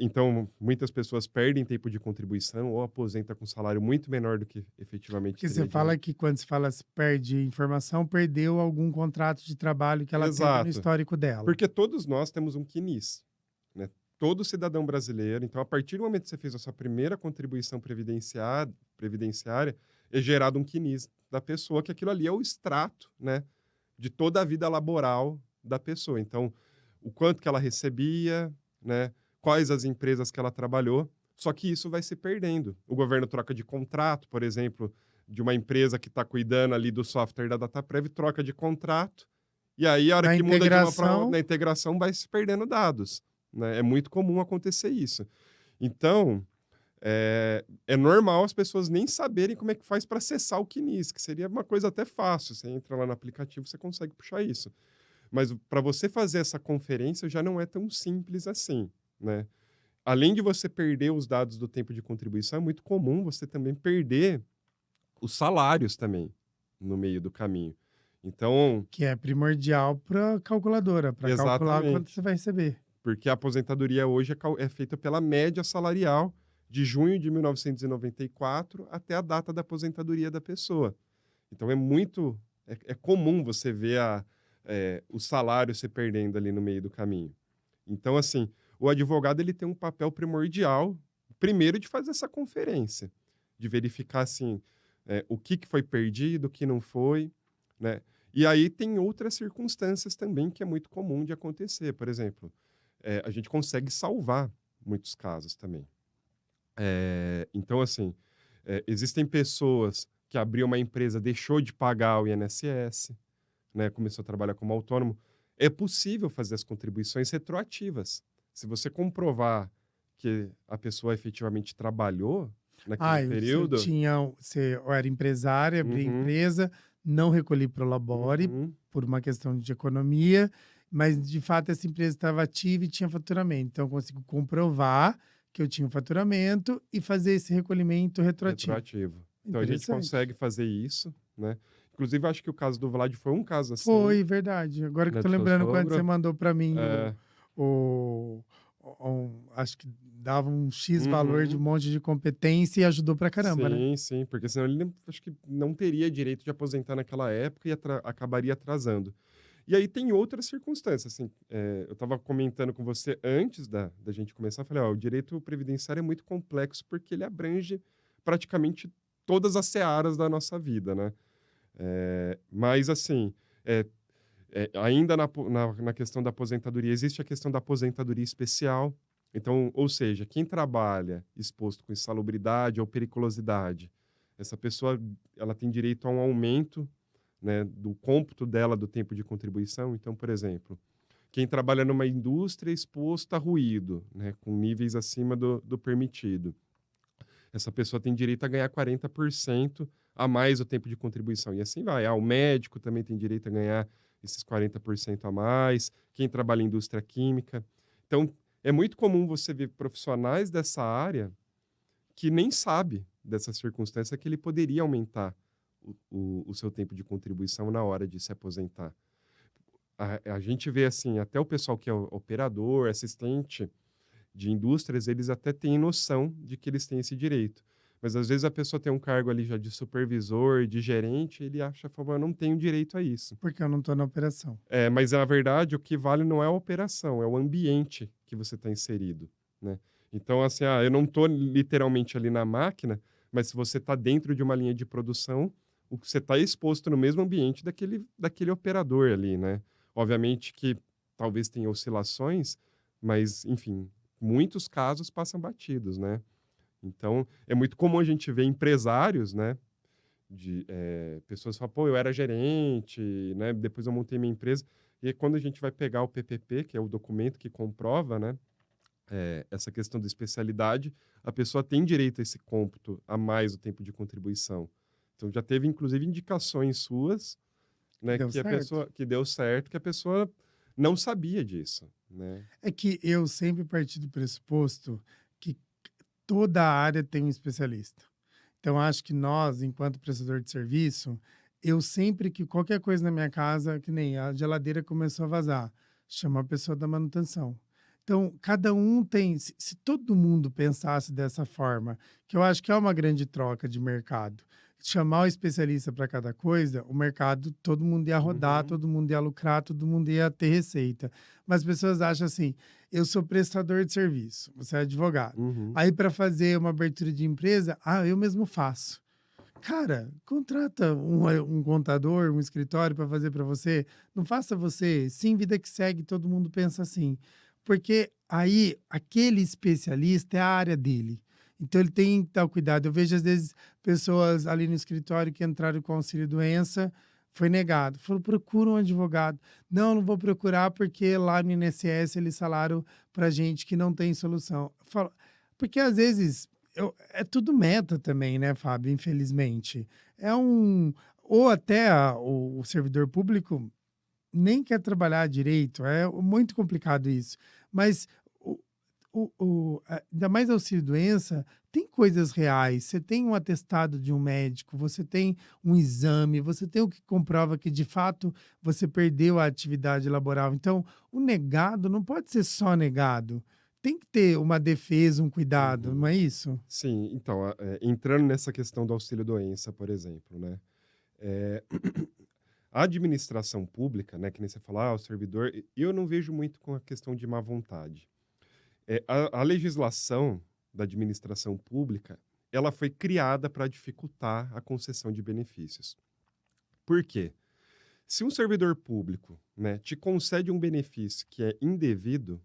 Então muitas pessoas perdem tempo de contribuição ou aposenta com salário muito menor do que efetivamente Porque você teria direito. fala que quando se fala se perde informação, perdeu algum contrato de trabalho que ela teve no Exato. histórico dela. Porque todos nós temos um CNIS, né. todo cidadão brasileiro. Então, a partir do momento que você fez a sua primeira contribuição previdenciária, é gerado um CNIS da pessoa, que aquilo ali é o extrato, né, de toda a vida laboral da pessoa. Então, o quanto que ela recebia, né, quais as empresas que ela trabalhou, só que isso vai se perdendo. O governo troca de contrato, por exemplo, de uma empresa que está cuidando ali do software da DataPrev, troca de contrato, e aí a hora Na que muda de uma para outra, na integração, integração vai se perdendo dados, né? É muito comum acontecer isso. Então, é normal as pessoas nem saberem como é que faz para acessar o CNIS, que seria uma coisa até fácil. Você entra lá no aplicativo, você consegue puxar isso. Mas para você fazer essa conferência já não é tão simples assim, né? Além de você perder os dados do tempo de contribuição, é muito comum você também perder os salários também no meio do caminho. Então, que é primordial para a calculadora, para calcular quanto você exatamente, vai receber. porque a aposentadoria hoje é feita pela média salarial de junho de 1994 até a data da aposentadoria da pessoa. Então é comum você ver o salário se perdendo ali no meio do caminho. Então, assim, o advogado ele tem um papel primordial, primeiro de fazer essa conferência, de verificar assim, o que foi perdido, o que não foi, né? E aí tem outras circunstâncias também que é muito comum de acontecer. Por exemplo, a gente consegue salvar muitos casos também. Então, assim, existem pessoas que abriu uma empresa, deixou de pagar o INSS, né, começou a trabalhar como autônomo. É possível fazer as contribuições retroativas. Se você comprovar que a pessoa efetivamente trabalhou naquele Ah, período. eu era empresário, abri Uhum, empresa, não recolhi Prolabore uhum, por uma questão de economia, mas de fato essa empresa estava ativa e tinha faturamento. Então eu consigo comprovar que eu tinha um faturamento e fazer esse recolhimento retroativo. retroativo. Então a gente Interessante. consegue fazer isso, né? Inclusive, acho que o caso do Vlad foi um caso assim, Foi, verdade. Agora que eu né, tô do seu lembrando quando você sogro. mandou para mim É, acho que dava um X valor de um uhum. monte de competência e ajudou pra caramba, né? Sim, sim, porque senão ele acho que não teria direito de aposentar naquela época e acabaria atrasando. E aí tem outras circunstâncias, assim, eu estava comentando com você antes da gente começar, eu falei, ó, o direito previdenciário é muito complexo porque ele abrange praticamente todas as searas da nossa vida, né? Mas, assim, eh ainda na questão da aposentadoria, existe a questão da aposentadoria especial. Então, ou seja, quem trabalha exposto com insalubridade ou periculosidade, essa pessoa ela tem direito a um aumento, né, do cômputo dela do tempo de contribuição. Então, por exemplo, quem trabalha numa indústria exposta a ruído, né, com níveis acima do permitido, essa pessoa tem direito a ganhar 40% a mais o tempo de contribuição. E assim vai. O médico também tem direito a ganhar esses 40% a mais, quem trabalha em indústria química. Então, é muito comum você ver profissionais dessa área que nem sabe dessa circunstância que ele poderia aumentar o seu tempo de contribuição na hora de se aposentar. A gente vê assim, até o pessoal que é operador, assistente de indústrias, eles até têm noção de que eles têm esse direito. Mas às vezes a pessoa tem um cargo ali já de supervisor, de gerente, ele acha, fala, eu não tenho direito a isso. Porque eu não tô na operação. Mas na verdade o que vale não é a operação, é o ambiente que você está inserido, né? Então, assim, eu não estou literalmente ali na máquina, mas se você está dentro de uma linha de produção, o que você está exposto no mesmo ambiente daquele operador ali, né? Obviamente que talvez tenha oscilações, mas, enfim, muitos casos passam batidos, né? Então, é muito comum a gente ver empresários, né? Pessoas falam, pô, eu era gerente, né? Depois eu montei minha empresa. E aí, quando a gente vai pegar o PPP, que é o documento que comprova, né? Essa questão da especialidade, a pessoa tem direito a esse cômputo a mais o tempo de contribuição. Então, já teve, inclusive, indicações suas, Que né? deu Que a certo. pessoa, que deu certo, que a pessoa não sabia disso, né? É que eu sempre parti do pressuposto que toda área tem um especialista. Então, acho que nós, enquanto prestador de serviço, eu sempre que qualquer coisa na minha casa, que nem a geladeira começou a vazar, chama a pessoa da manutenção. Então, cada um tem. Se todo mundo pensasse dessa forma, que eu acho que é uma grande troca de mercado. chamar o especialista para cada coisa, o mercado, todo mundo ia rodar, Uhum, todo mundo ia lucrar, todo mundo ia ter receita. Mas as pessoas acham assim: eu sou prestador de serviço, você é advogado. uhum. Aí, para fazer uma abertura de empresa, eu mesmo faço. Cara, contrata um contador, um escritório para fazer para você. Não faça você. Sim, vida que segue, todo mundo pensa assim. Porque aí, aquele especialista é a área dele. Então, ele tem que dar cuidado. Eu vejo, às vezes, pessoas ali no escritório que entraram com auxílio-doença, foi negado. Falou, procura um advogado. Não, não vou procurar porque lá no INSS eles falaram para gente que não tem solução. Falo, porque, às vezes, é tudo meta também, né, Fábio? Infelizmente. É um. Ou até o servidor público nem quer trabalhar direito, é muito complicado isso. Mas ainda mais auxílio-doença, tem coisas reais. Você tem um atestado de um médico, você tem um exame, você tem o que comprova que de fato você perdeu a atividade laboral. Então, o negado não pode ser só negado. Tem que ter uma defesa, um cuidado, não Uhum. é isso? Sim, então, entrando nessa questão do auxílio-doença, por exemplo, né, eh, a administração pública, né, que nem você falou: "Ah, o servidor", eu não vejo muito com a questão de má vontade. A legislação da administração pública, ela foi criada para dificultar a concessão de benefícios. Por quê? Se um servidor público, né, te concede um benefício que é indevido,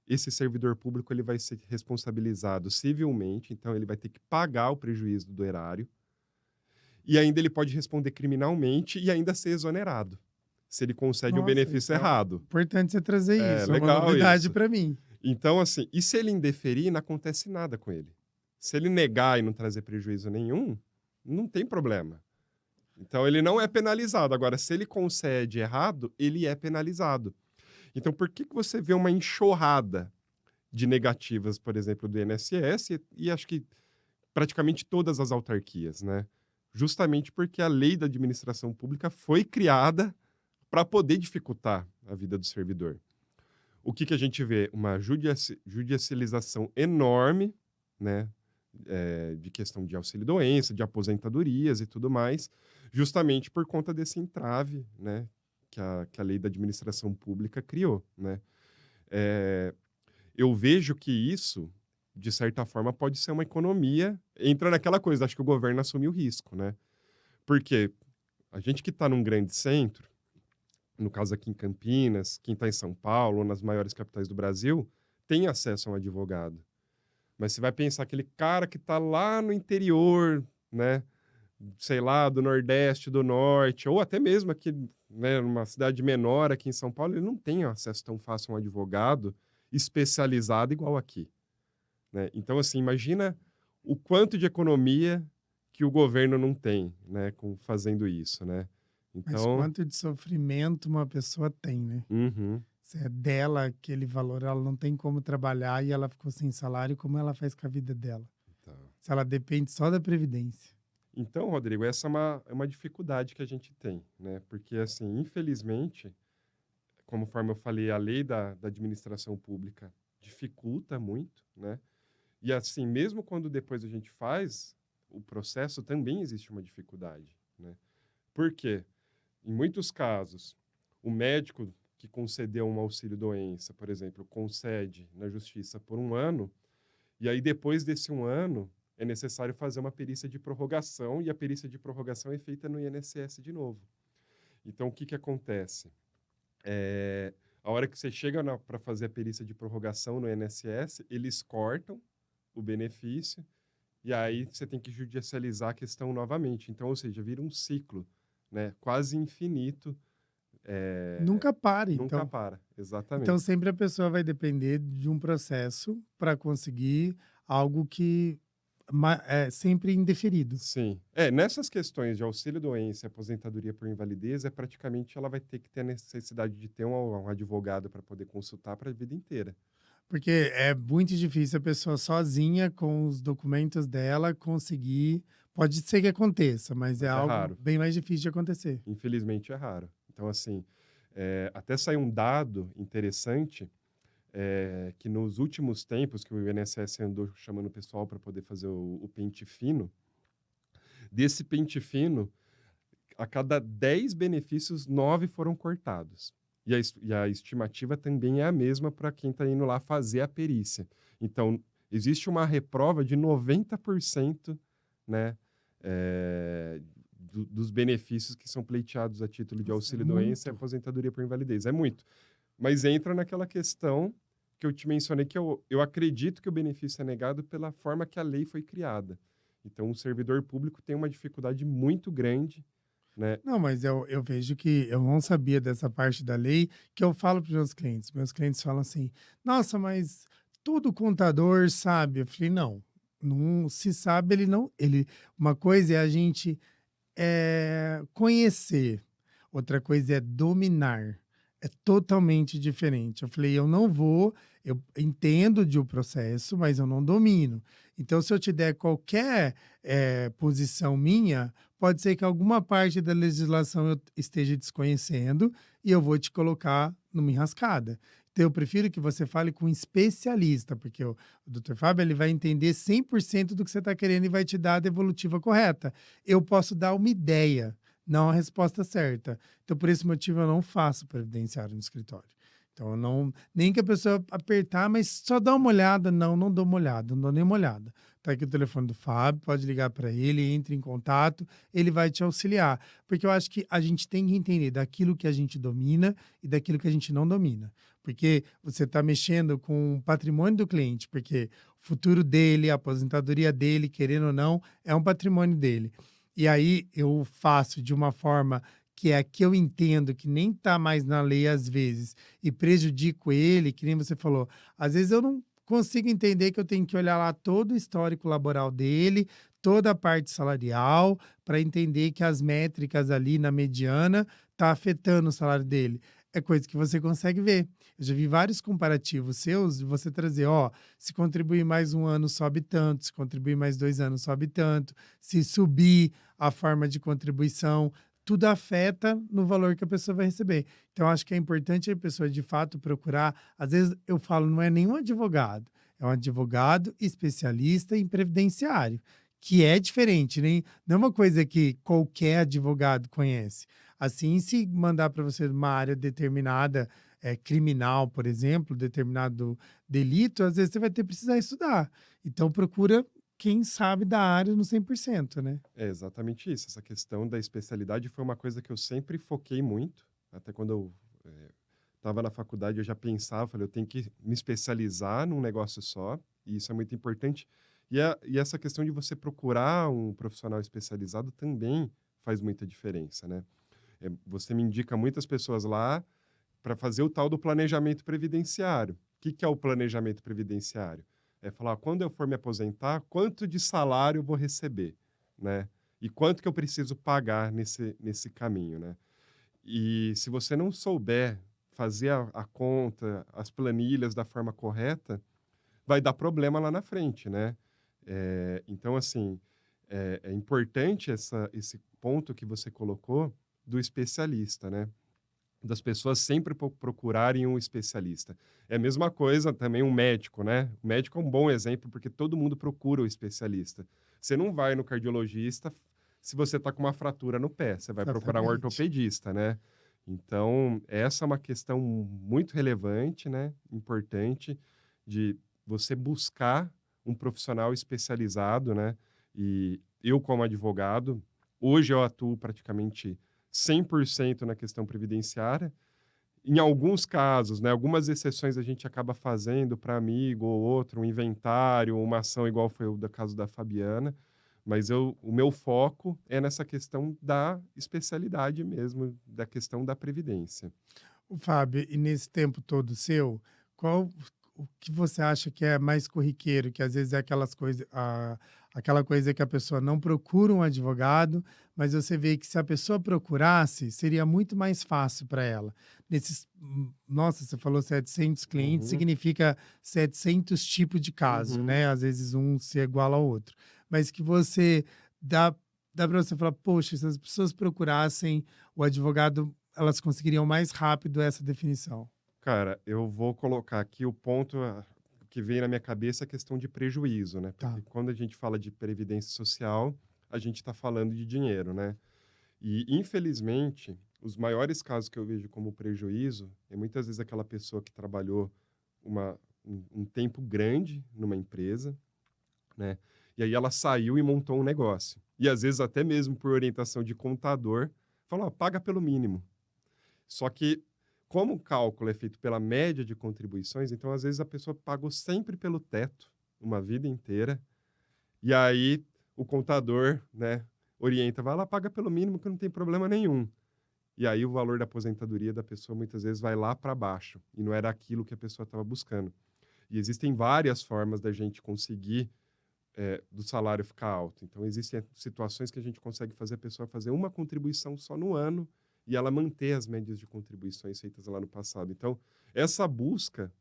esse servidor público ele vai ser responsabilizado civilmente, então ele vai ter que pagar o prejuízo do erário, e ainda ele pode responder criminalmente e ainda ser exonerado, se ele concede um Nossa, benefício isso é errado. importante você trazer É, isso, é uma legal novidade isso. para mim. Então, assim, e se ele indeferir, não acontece nada com ele. Se ele negar e não trazer prejuízo nenhum, não tem problema. Então, ele não é penalizado. Agora, se ele concede errado, ele é penalizado. Então, por que que você vê uma enxurrada de negativas, por exemplo, do INSS e acho que praticamente todas as autarquias, né? Justamente porque a lei da administração pública foi criada para poder dificultar a vida do servidor. O que que a gente vê? Uma judicialização enorme, né, de questão de auxílio-doença, de aposentadorias e tudo mais, justamente por conta desse entrave, né, que a lei da administração pública criou, né. Eh, eu vejo que isso, de certa forma, pode ser uma economia, entra naquela coisa, acho que o governo assumiu o risco, né. Porque a gente que está num grande centro, no caso aqui em Campinas, quem está em São Paulo ou nas maiores capitais do Brasil, tem acesso a um advogado. Mas você vai pensar aquele cara que está lá no interior, né, sei lá, do Nordeste, do Norte, ou até mesmo aqui, né, numa cidade menor aqui em São Paulo, ele não tem acesso tão fácil a um advogado especializado igual aqui, né. Então, assim, imagina o quanto de economia que o governo não tem, né, com fazendo isso, né. Mas Então quanto de sofrimento uma pessoa tem, né? uhum. Se é dela aquele valor, ela não tem como trabalhar e ela ficou sem salário, como ela faz com a vida dela? Tá. Se ela depende só da previdência. Então, Rodrigo, essa é uma dificuldade que a gente tem, né? Porque, assim, infelizmente, conforme eu falei, a lei da administração pública dificulta muito, né? E, assim, mesmo quando depois a gente faz o processo, também existe uma dificuldade, né? Por quê? Em muitos casos, o médico que concedeu um auxílio-doença, por exemplo, concede na justiça por um ano, e aí depois desse um ano é necessário fazer uma perícia de prorrogação, e a perícia de prorrogação é feita no INSS de novo. Então, o que que acontece? A hora que você chega para fazer a perícia de prorrogação no INSS, eles cortam o benefício, e aí você tem que judicializar a questão novamente. Então, ou seja, vira um ciclo, né, quase infinito, Nunca para, nunca então. para, Então, exatamente. sempre a pessoa vai depender de um processo para conseguir algo que é sempre indeferido. Sim. É, nessas questões de auxílio-doença e aposentadoria por invalidez, praticamente ela vai ter que ter a necessidade de ter um advogado para poder consultar para a vida inteira. Porque é muito difícil a pessoa sozinha, com os documentos dela, conseguir. Pode ser que aconteça, mas é Mas é algo raro. bem mais difícil de acontecer. Infelizmente é raro. Então, assim, até saiu um dado interessante, que nos últimos tempos que o INSS andou chamando o pessoal para poder fazer o pente fino, Desse pente fino, a cada 10 benefícios, 9 foram cortados. E a estimativa também é a mesma para quem está indo lá fazer a perícia. Então, existe uma reprova de 90%, né, dos benefícios que são pleiteados a título de Nossa, é auxílio-doença e muito. aposentadoria por invalidez. É muito. Mas entra naquela questão que eu te mencionei, que eu acredito que o benefício é negado pela forma que a lei foi criada. Então, o servidor público tem uma dificuldade muito grande, né? Não, mas eu vejo que eu não sabia dessa parte da lei, que eu falo para os meus clientes. Meus clientes falam assim: nossa, mas todo contador sabe. Eu falei: não, não se sabe, ele não. Uma coisa é a gente conhecer, outra coisa é dominar. É totalmente diferente. Eu falei, eu entendo de um processo, mas eu não domino. Então, se eu te der qualquer posição minha, pode ser que alguma parte da legislação eu esteja desconhecendo e eu vou te colocar numa enrascada. Então, eu prefiro que você fale com um especialista, porque o Dr. Fábio ele vai entender 100% do que você está querendo e vai te dar a devolutiva correta. Eu posso dar uma ideia, não a resposta certa. Então, por esse motivo, eu não faço previdenciário no escritório. Então, eu não, nem que a pessoa apertar, mas só dá uma olhada. Não, não dou uma olhada, não dou nem uma olhada. Tá aqui o telefone do Fábio, pode ligar para ele, entre em contato, ele vai te auxiliar. Porque eu acho que a gente tem que entender daquilo que a gente domina e daquilo que a gente não domina. Porque você está mexendo com o patrimônio do cliente, porque o futuro dele, a aposentadoria dele, querendo ou não, é um patrimônio dele. E aí eu faço de uma forma que é a que eu entendo que nem está mais na lei às vezes e prejudico ele, que nem você falou. Às vezes eu não consigo entender que eu tenho que olhar lá todo o histórico laboral dele, toda a parte salarial, para entender que as métricas ali na mediana tá afetando o salário dele. É coisa que você consegue ver. Eu já vi vários comparativos seus de você trazer, ó, se contribuir mais um ano sobe tanto, se contribuir mais 2 anos sobe tanto, se subir a forma de contribuição, tudo afeta no valor que a pessoa vai receber. Então, acho que é importante a pessoa, de fato, procurar. Às vezes, eu falo, não é nenhum advogado, é um advogado especialista em previdenciário, que é diferente, nem, não é uma coisa que qualquer advogado conhece. Assim, se mandar para você uma área determinada, criminal, por exemplo, determinado delito, às vezes você vai ter que precisar estudar. Então, procura quem sabe da área no 100%, né? É exatamente isso. Essa questão da especialidade foi uma coisa que eu sempre foquei muito. Até quando eu estava na faculdade, eu já pensava, falei, eu tenho que me especializar num negócio só, e isso é muito importante. E essa questão de você procurar um profissional especializado também faz muita diferença, né? Você me indica muitas pessoas lá para fazer o tal do planejamento previdenciário. O que, que é o planejamento previdenciário? É falar, quando eu for me aposentar, quanto de salário eu vou receber, né? E quanto que eu preciso pagar nesse caminho, né? E se você não souber fazer a conta, as planilhas da forma correta, vai dar problema lá na frente, né? Então, assim, é importante esse ponto que você colocou do especialista, né? Das pessoas sempre procurarem um especialista. É a mesma coisa também um médico, né? O médico é um bom exemplo porque todo mundo procura o especialista. Você não vai no cardiologista se você está com uma fratura no pé, você vai procurar um Exatamente. ortopedista, né? Então, essa é uma questão muito relevante, né? Importante de você buscar um profissional especializado, né? E eu, como advogado, hoje eu atuo praticamente 100% na questão previdenciária. Em alguns casos, né, algumas exceções a gente acaba fazendo para amigo ou outro, um inventário, uma ação igual foi o da caso da Fabiana, mas o meu foco é nessa questão da especialidade mesmo, da questão da previdência. O Fábio, e nesse tempo todo seu, qual o que você acha que é mais corriqueiro, que às vezes é aquela coisa que a pessoa não procura um advogado, mas você vê que se a pessoa procurasse, seria muito mais fácil para ela. Nossa, você falou 700 clientes, Uhum, significa 700 tipos de caso, uhum. né? Às vezes um se iguala ao outro. Mas que você dá, dá para você falar, poxa, se as pessoas procurassem o advogado, elas conseguiriam mais rápido essa definição. Cara, eu vou colocar aqui o ponto que veio na minha cabeça, a questão de prejuízo, né? Porque Tá. quando a gente fala de previdência social, a gente está falando de dinheiro, né? E, infelizmente, os maiores casos que eu vejo como prejuízo é muitas vezes aquela pessoa que trabalhou um tempo grande numa empresa, né? E aí ela saiu e montou um negócio. E às vezes até mesmo por orientação de contador, falou, ó, paga pelo mínimo. Só que, como o cálculo é feito pela média de contribuições, então às vezes a pessoa pagou sempre pelo teto, uma vida inteira, e aí o contador, né, orienta, vai lá, paga pelo mínimo que não tem problema nenhum. E aí o valor da aposentadoria da pessoa muitas vezes vai lá para baixo, e não era aquilo que a pessoa estava buscando. E existem várias formas da gente conseguir do salário ficar alto. Então, existem situações que a gente consegue fazer a pessoa fazer uma contribuição só no ano e ela manter as médias de contribuições feitas lá no passado. Então, essa busca,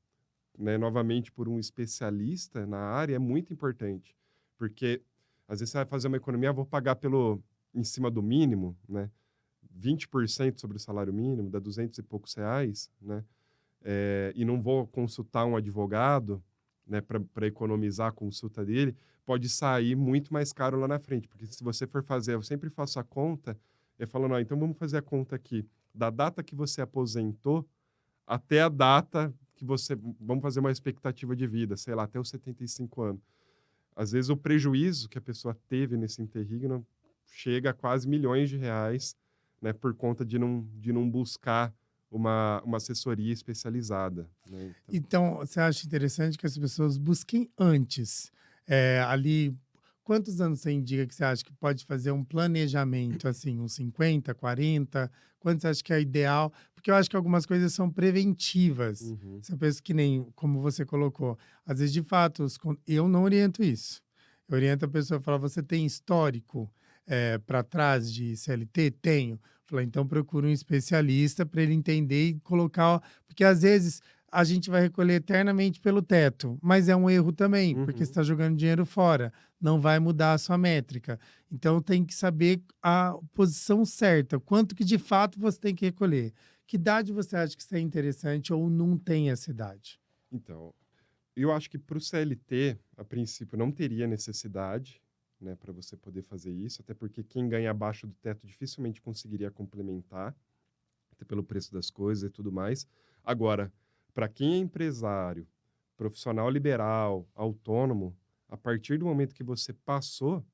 né, novamente por um especialista na área é muito importante, porque às vezes você vai fazer uma economia, vou pagar em cima do mínimo, né, 20% sobre o salário mínimo, dá 200 e poucos reais, né, e não vou consultar um advogado, né, para economizar a consulta dele, pode sair muito mais caro lá na frente, porque se você for fazer, eu sempre faço a conta, falando, então vamos fazer a conta aqui, da data que você aposentou até a data que você, vamos fazer uma expectativa de vida, sei lá, até os 75 anos. Às vezes o prejuízo que a pessoa teve nesse interregno chega a quase milhões de reais, né, por conta de não buscar uma assessoria especializada, né? Então, você acha interessante que as pessoas busquem antes, ali quantos anos você indica que você acha que pode fazer um planejamento, assim, uns 50, 40? Quanto você acha que é ideal? Porque eu acho que algumas coisas são preventivas. Uhum, Você pensa que nem como você colocou, às vezes, de fato, eu não oriento isso. Eu oriento a pessoa a falar: "Você tem histórico, pra trás de CLT?" "Tenho". Falei: "Então procura um especialista para ele entender e colocar", porque às vezes a gente vai recolher eternamente pelo teto, mas é um erro também, porque você uhum. está jogando dinheiro fora, não vai mudar a sua métrica. Então tem que saber a posição certa, quanto que de fato você tem que recolher. Que idade você acha que isso é interessante ou não tem essa idade? Então, eu acho que para o CLT, a princípio, não teria necessidade, né, para você poder fazer isso, até porque quem ganha abaixo do teto dificilmente conseguiria complementar, até pelo preço das coisas e tudo mais. Agora, para quem é empresário, profissional liberal, autônomo, a partir do momento que você passou,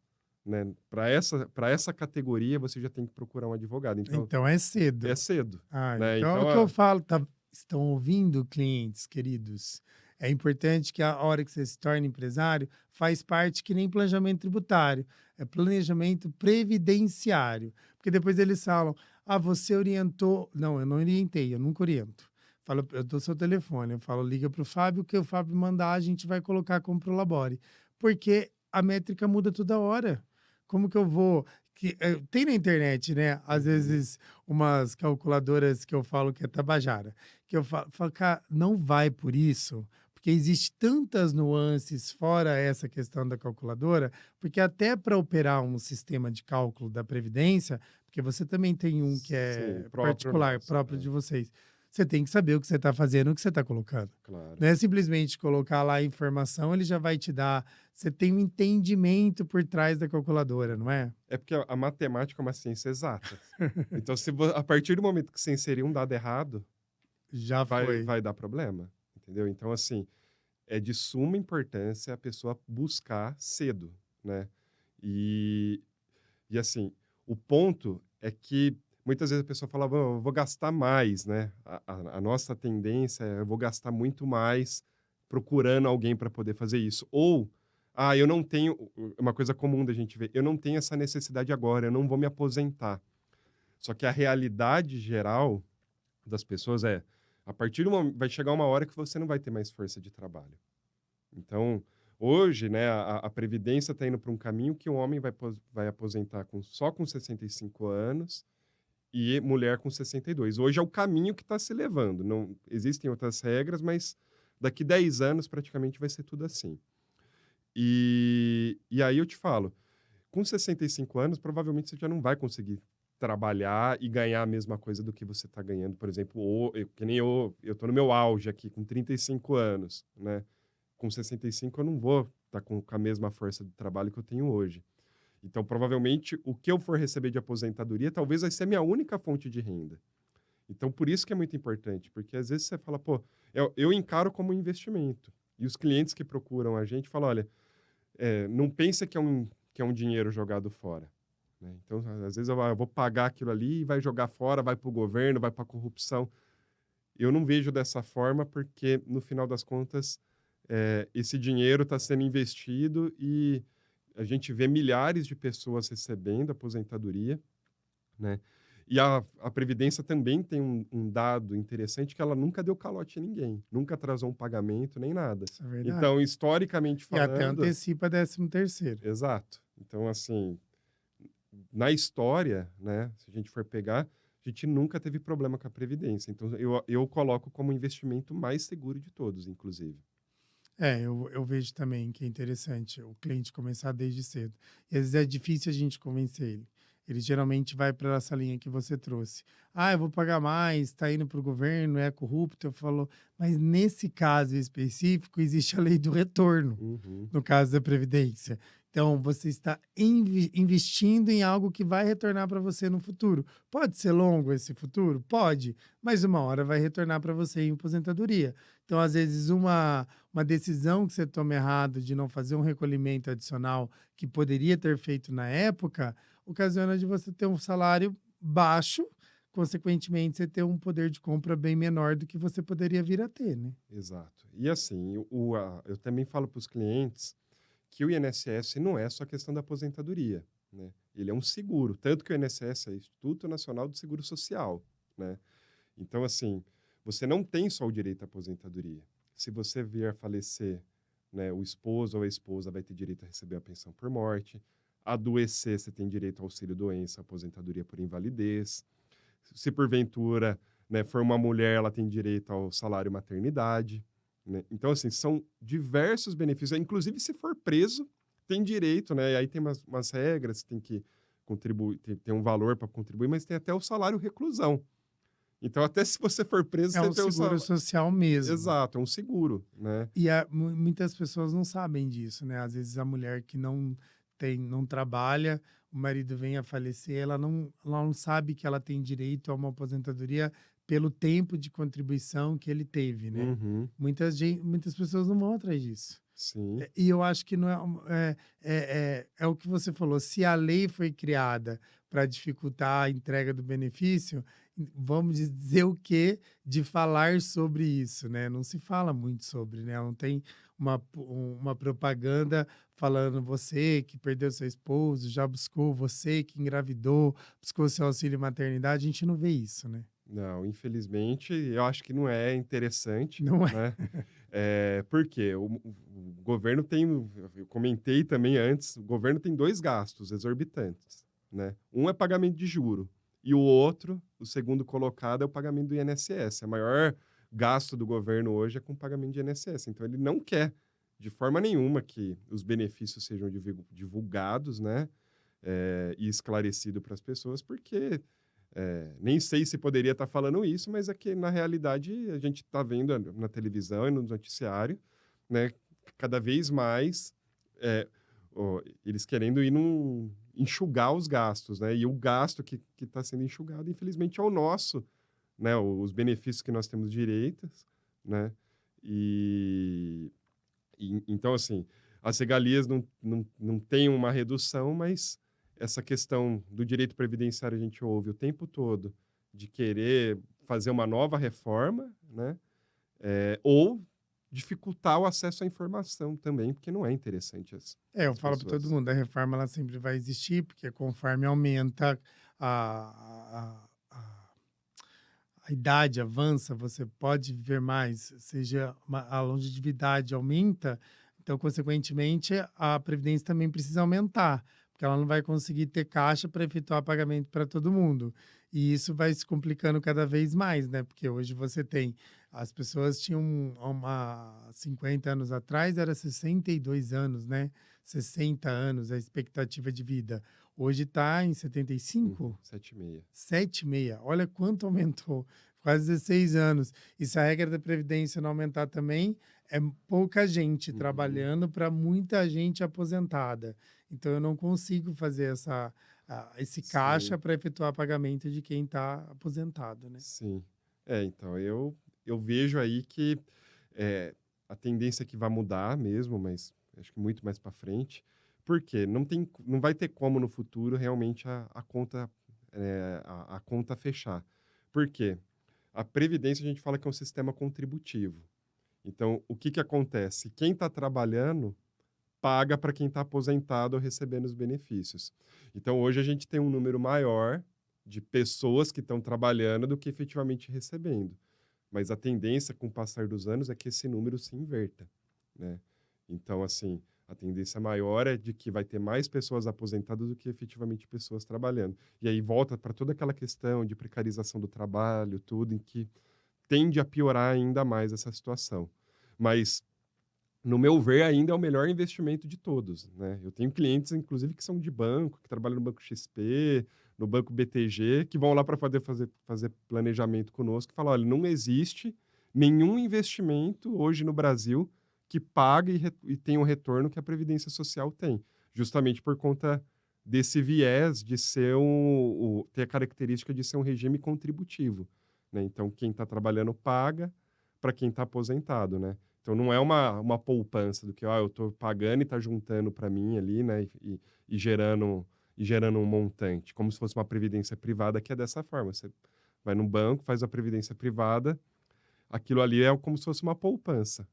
né, para essa categoria, você já tem que procurar um advogado. Então, Então é é cedo. cedo, Ah, né? então é o Então, que eu falo, tá, estão ouvindo, clientes queridos? É importante que a hora que você se torne empresário, faz parte que nem planejamento tributário, é planejamento previdenciário. Porque depois eles falam: "Ah, você orientou". Não, eu não orientei, eu nunca oriento. Falo, eu dou seu telefone, eu falo: "Liga para o Fábio, o que o Fábio mandar, a gente vai colocar como Prolabore". Porque a métrica muda toda hora. Como que eu vou tem na internet, né, às uhum, vezes umas calculadoras que eu falo que é tabajara, que eu falo: "Cara, não vai por isso, porque existe tantas nuances fora essa questão da calculadora", porque até para operar um sistema de cálculo da previdência, porque você também tem um que sim, é próprio particular, nosso, próprio de vocês, você tem que saber o que você está fazendo, o que você está colocando. claro. Não é simplesmente colocar lá a informação, ele já vai te dar, você tem um entendimento por trás da calculadora, não é? É porque a matemática é uma ciência exata. Então, se a partir do momento que você inserir um dado errado, Já foi. vai dar problema, entendeu? Então, assim, é de suma importância a pessoa buscar cedo, né? E, assim, o ponto é que muitas vezes a pessoa fala, "Bom, eu vou gastar mais, né? A nossa tendência é eu vou gastar muito mais procurando alguém para poder fazer isso. Ou, eu não tenho, uma coisa comum da gente ver, eu não tenho essa necessidade agora, eu não vou me aposentar. Só que a realidade geral das pessoas é, a partir do momento, vai chegar uma hora que você não vai ter mais força de trabalho. Então, hoje, né, a previdência está indo para um caminho que o homem vai aposentar só com 65 anos e mulher com 62. Hoje é o caminho que está se levando. Não existem outras regras, mas daqui 10 anos praticamente vai ser tudo assim. E aí eu te falo, com 65 anos, provavelmente você já não vai conseguir trabalhar e ganhar a mesma coisa do que você está ganhando, por exemplo, que nem eu tô no meu auge aqui, com 35 anos, né? Com 65 eu não vou estar com a mesma força de trabalho que eu tenho hoje. Então, provavelmente, o que eu for receber de aposentadoria talvez vai ser a minha única fonte de renda. Então, por isso que é muito importante, porque às vezes você fala, pô, eu encaro como um investimento. E os clientes que procuram a gente falam, olha, não pensa que é um dinheiro jogado fora. Né? Então, às vezes eu vou pagar aquilo ali e vai jogar fora, vai para o governo, vai para a corrupção. Eu não vejo dessa forma porque, no final das contas, esse dinheiro está sendo investido e a gente vê milhares de pessoas recebendo aposentadoria, né? E a Previdência também tem um dado interessante que ela nunca deu calote em ninguém, nunca atrasou um pagamento nem nada. Isso é verdade. Então, historicamente E até falando, antecipa 13º. exato. Então, assim, na história, né, se a gente for pegar, a gente nunca teve problema com a Previdência. Então, eu coloco como investimento mais seguro de todos, inclusive. Eu vejo também que é interessante o cliente começar desde cedo. E às vezes é difícil a gente convencer ele. Ele geralmente vai para essa linha que você trouxe. Ah, eu vou pagar mais, está indo para o governo, é corrupto. Eu falo, mas nesse caso específico, existe a lei do retorno, Uhum, no caso da Previdência. Então, você está investindo em algo que vai retornar para você no futuro. Pode ser longo esse futuro? Pode, mas uma hora vai retornar para você em aposentadoria. Então, às vezes, uma decisão que você toma errado de não fazer um recolhimento adicional que poderia ter feito na época, ocasiona de você ter um salário baixo, consequentemente, você ter um poder de compra bem menor do que você poderia vir a ter, né? exato. E assim, eu também falo para os clientes que o INSS não é só questão da aposentadoria, né? Ele é um seguro, tanto que o INSS é Instituto Nacional do Seguro Social, né? Então, assim, você não tem só o direito à aposentadoria. Se você vier a falecer, né, o esposo ou a esposa vai ter direito a receber a pensão por morte. Adoecer, você tem direito ao auxílio-doença, aposentadoria por invalidez. Se porventura, né, for uma mulher, ela tem direito ao salário maternidade. Né? Então, assim, são diversos benefícios. Inclusive, se for preso, tem direito, né? E aí tem umas regras, tem que contribuir, tem um valor para contribuir, mas tem até o salário reclusão. Então, até se você for preso, É você um tem o seguro salário. social mesmo. Exato, é um seguro, né? E muitas pessoas não sabem disso, né? Às vezes a mulher que não trabalha, o marido vem a falecer, ela não sabe que ela tem direito a uma aposentadoria pelo tempo de contribuição que ele teve, né? Uhum, Muitas pessoas não vão atrás disso. sim, E eu acho que não é o que você falou. Se a lei foi criada para dificultar a entrega do benefício, vamos dizer o quê de falar sobre isso, né? Não se fala muito sobre, né? Não tem uma propaganda falando você que perdeu seu esposo, já buscou, você que engravidou, buscou seu auxílio maternidade. A gente não vê isso, né? não, infelizmente, eu acho que não é interessante, Não é. né? Porque o governo tem, eu comentei também antes, o governo tem dois gastos exorbitantes, né? Um é pagamento de juro e o outro, o segundo colocado, é o pagamento do INSS. O maior gasto do governo hoje é com o pagamento de INSS. Então, ele não quer, de forma nenhuma, que os benefícios sejam divulgados, né? E esclarecido para as pessoas, porque nem sei se poderia estar falando isso, mas é que, na realidade, a gente está vendo na televisão e no noticiário, né, cada vez mais eles querendo enxugar os gastos, né? E o gasto que está sendo enxugado, infelizmente, é o nosso, né? Os benefícios que nós temos direitos, né? E, então, assim, as regalias não têm uma redução, mas essa questão do direito previdenciário a gente ouve o tempo todo de querer fazer uma nova reforma, né? Ou dificultar o acesso à informação também, porque não é interessante Eu as falo para todo pessoas. mundo, a reforma ela sempre vai existir, porque conforme aumenta a idade, avança, você pode viver mais, seja a longevidade aumenta, então, consequentemente, a previdência também precisa aumentar, porque ela não vai conseguir ter caixa para efetuar pagamento para todo mundo. E isso vai se complicando cada vez mais, né? Porque hoje você tem, as pessoas tinham 50 anos atrás, era 62 anos, né? 60 anos a expectativa de vida. Hoje está em 75, 7,6. 7,6. Olha quanto aumentou, quase 16 anos. E se a regra da Previdência não aumentar também, é pouca gente Uhum. trabalhando para muita gente aposentada. Então eu não consigo fazer esse caixa Sim, para efetuar pagamento de quem está aposentado, né. sim. É, então, eu vejo aí que, eh, a tendência é que vai mudar mesmo, mas acho que muito mais para frente. Por quê? Não vai ter como no futuro realmente a conta, a conta fechar. Por quê? A previdência a gente fala que é um sistema contributivo. Então, o que que acontece? Quem está trabalhando paga para quem está aposentado ou recebendo os benefícios. Então, hoje a gente tem um número maior de pessoas que estão trabalhando do que efetivamente recebendo. Mas a tendência, com o passar dos anos, é que esse número se inverta, né? Então, assim, a tendência maior é de que vai ter mais pessoas aposentadas do que efetivamente pessoas trabalhando. E aí volta para toda aquela questão de precarização do trabalho, tudo, em que tende a piorar ainda mais essa situação. Mas no meu ver, ainda é o melhor investimento de todos, né. Eu tenho clientes, inclusive, que são de banco, que trabalham no Banco XP, no Banco BTG, que vão lá para poder fazer planejamento conosco e falam: "Olha, não existe nenhum investimento hoje no Brasil que pague e tenha o retorno que a previdência social tem", justamente por conta desse viés de ser ter a característica de ser um regime contributivo, né. Então quem está trabalhando paga para quem está aposentado, né. Então não é uma poupança do que, eu estou pagando e está juntando para mim ali, né, e gerando um montante, como se fosse uma previdência privada, que é dessa forma, você vai no banco, faz a previdência privada, aquilo ali é como se fosse uma poupança.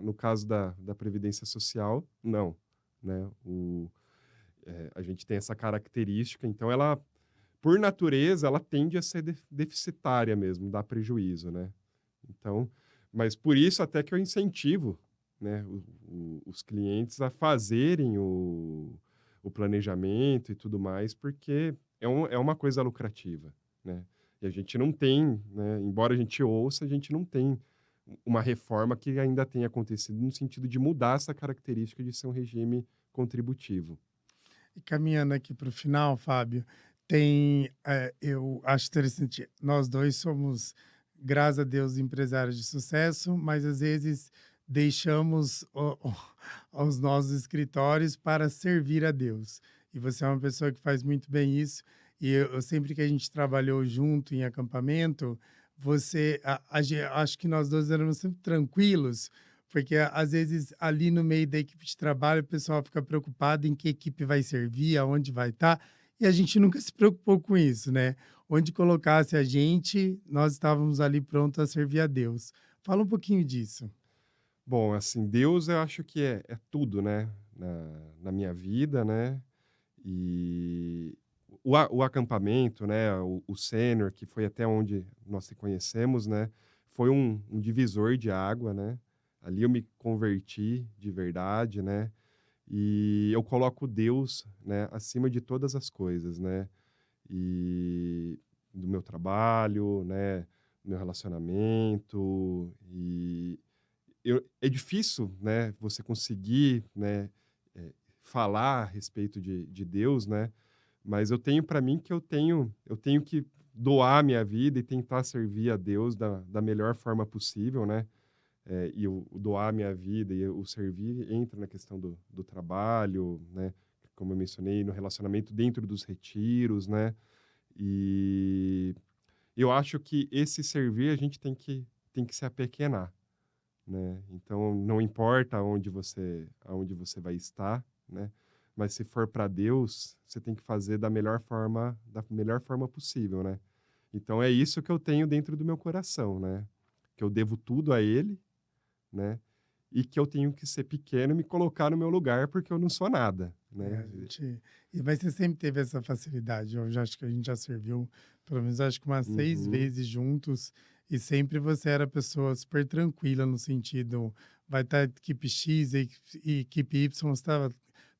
No caso da previdência social, não, né, a gente tem essa característica, então ela, por natureza, ela tende a ser deficitária mesmo, dá prejuízo, né. Então, mas por isso até que eu incentivo, né, os clientes a fazerem o planejamento e tudo mais, porque é uma coisa lucrativa, né. E a gente não tem, né, embora a gente ouça, a gente não tem uma reforma que ainda tenha acontecido no sentido de mudar essa característica de ser um regime contributivo. E caminhando aqui para o final, Fábio, eu acho interessante, nós 2 somos, graças a Deus, empresários de sucesso, mas às vezes deixamos os nossos escritórios para servir a Deus. E você é uma pessoa que faz muito bem isso, e eu sempre que a gente trabalhou junto em acampamento, você acho que nós 2 éramos sempre tranquilos, porque às vezes ali no meio da equipe de trabalho o pessoal fica preocupado em que equipe vai servir, aonde vai estar, e a gente nunca se preocupou com isso, né. Onde colocasse a gente, nós estávamos ali prontos a servir a Deus. Fala um pouquinho disso. Bom, assim, Deus eu acho que é tudo, né, na minha vida, né, e o acampamento, né, o sênior, que foi até onde nós se conhecemos, né, foi um divisor de água, né, ali eu me converti de verdade, né, e eu coloco Deus, né, acima de todas as coisas, né, e do meu trabalho, né, do meu relacionamento, é difícil, né, você conseguir, né, falar a respeito de Deus, né, mas eu tenho para mim que eu tenho que doar minha vida e tentar servir a Deus da melhor forma possível, né, e o doar minha vida e o servir entra na questão do trabalho, né, como eu mencionei, no relacionamento dentro dos retiros, né, e eu acho que esse servir a gente tem que se apequenar, né. Então não importa aonde você vai estar, né, mas se for para Deus, você tem que fazer da melhor forma possível, né. Então é isso que eu tenho dentro do meu coração, né, que eu devo tudo a Ele, né, e que eu tenho que ser pequeno e me colocar no meu lugar, porque eu não sou nada, É, né. mas você sempre teve essa facilidade. Eu já acho que a gente já serviu, pelo menos acho que umas 6 Uhum. vezes juntos, e sempre você era pessoa super tranquila no sentido, vai estar equipe X e equipe Y, você estava: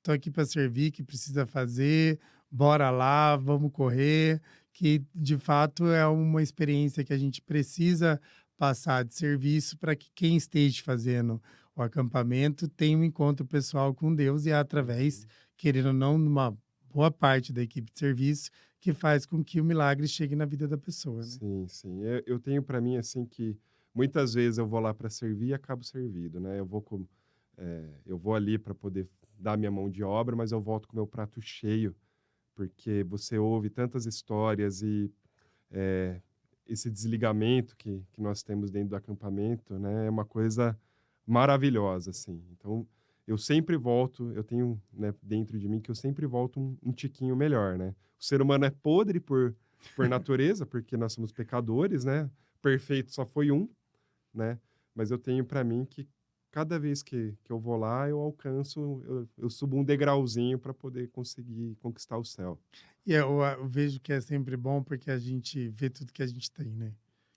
"Tô aqui para servir, que precisa fazer, bora lá, vamos correr", que de fato é uma experiência que a gente precisa passar de serviço para que quem esteja fazendo o acampamento tenha um encontro pessoal com Deus, e é através, Uhum. querendo ou não, numa boa parte da equipe de serviço, que faz com que o milagre chegue na vida da pessoa, né. Sim, sim. Eu tenho para mim, assim, que muitas vezes eu vou lá para servir e acabo servido, né. Eu vou ali para poder dar minha mão de obra, mas eu volto com o meu prato cheio, porque você ouve tantas histórias e eh, esse desligamento que nós temos dentro do acampamento, né, é uma coisa maravilhosa, assim. Então, eu sempre volto, eu tenho, né, dentro de mim que eu sempre volto um tiquinho melhor, né. O ser humano é podre por natureza, porque nós somos pecadores, né, perfeito só foi um, né, mas eu tenho para mim que cada vez que eu vou lá, eu alcanço, eu subo um degrauzinho para poder conseguir conquistar o céu. E eu vejo que é sempre bom porque a gente vê tudo que a gente tem, né?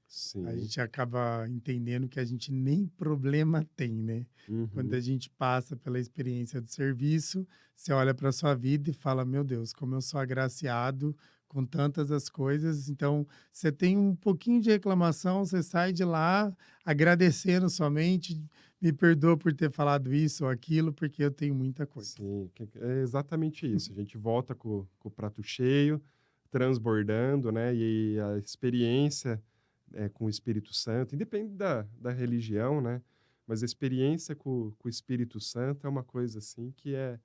A Sim. gente acaba entendendo que a gente nem problema tem, né? Quando Uhum. a gente passa pela experiência do serviço, você olha para a sua vida e fala: Meu Deus, como eu sou agraciado com tantas as coisas. Então, você tem um pouquinho de reclamação, você sai de lá agradecendo somente. Me perdoa por ter falado isso ou aquilo, porque eu tenho muita coisa. Sim, é exatamente isso. A gente volta com o prato cheio, transbordando, né? E a experiência com o Espírito Santo, independe da religião, né? Mas a experiência com o Espírito Santo é uma coisa assim que é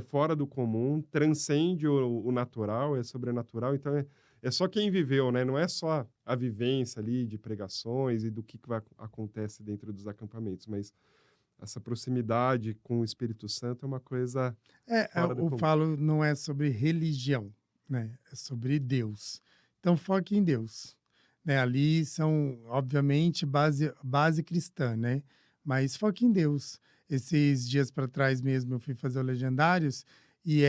fora do comum, transcende o natural, é sobrenatural. Então é só quem viveu, né? Não é só a vivência ali de pregações e do que acontece dentro dos acampamentos, mas essa proximidade com o Espírito Santo é uma coisa fora do Eu comum. falo, não é sobre religião, né? É sobre Deus. Então, foque em Deus. Né? Ali são, obviamente, base cristã, né? Mas foque em Deus. Esses dias para trás mesmo eu fui fazer o Legendários e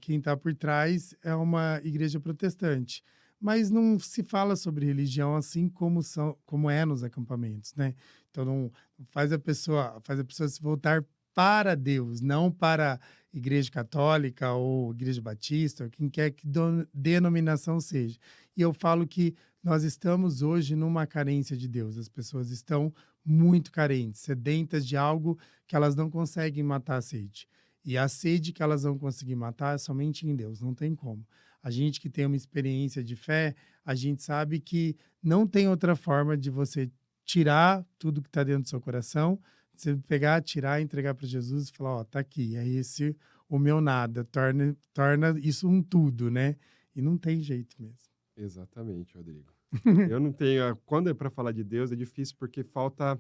quem está por trás é uma igreja protestante. Mas não se fala sobre religião assim como é nos acampamentos, né? Então não faz a pessoa se voltar para Deus, não para a Igreja Católica ou Igreja Batista, ou quem quer que denominação seja. E eu falo que nós estamos hoje numa carência de Deus. As pessoas estão muito carentes, sedentas de algo que elas não conseguem matar a sede. E a sede que elas vão conseguir matar é somente em Deus, não tem como. A gente que tem uma experiência de fé, a gente sabe que não tem outra forma de você tirar tudo que está dentro do seu coração, você pegar, tirar, entregar para Jesus e falar, ó, tá aqui, é esse o meu nada, torna isso um tudo, né? E não tem jeito mesmo. Exatamente, Rodrigo. Eu não tenho quando é para falar de Deus é difícil porque falta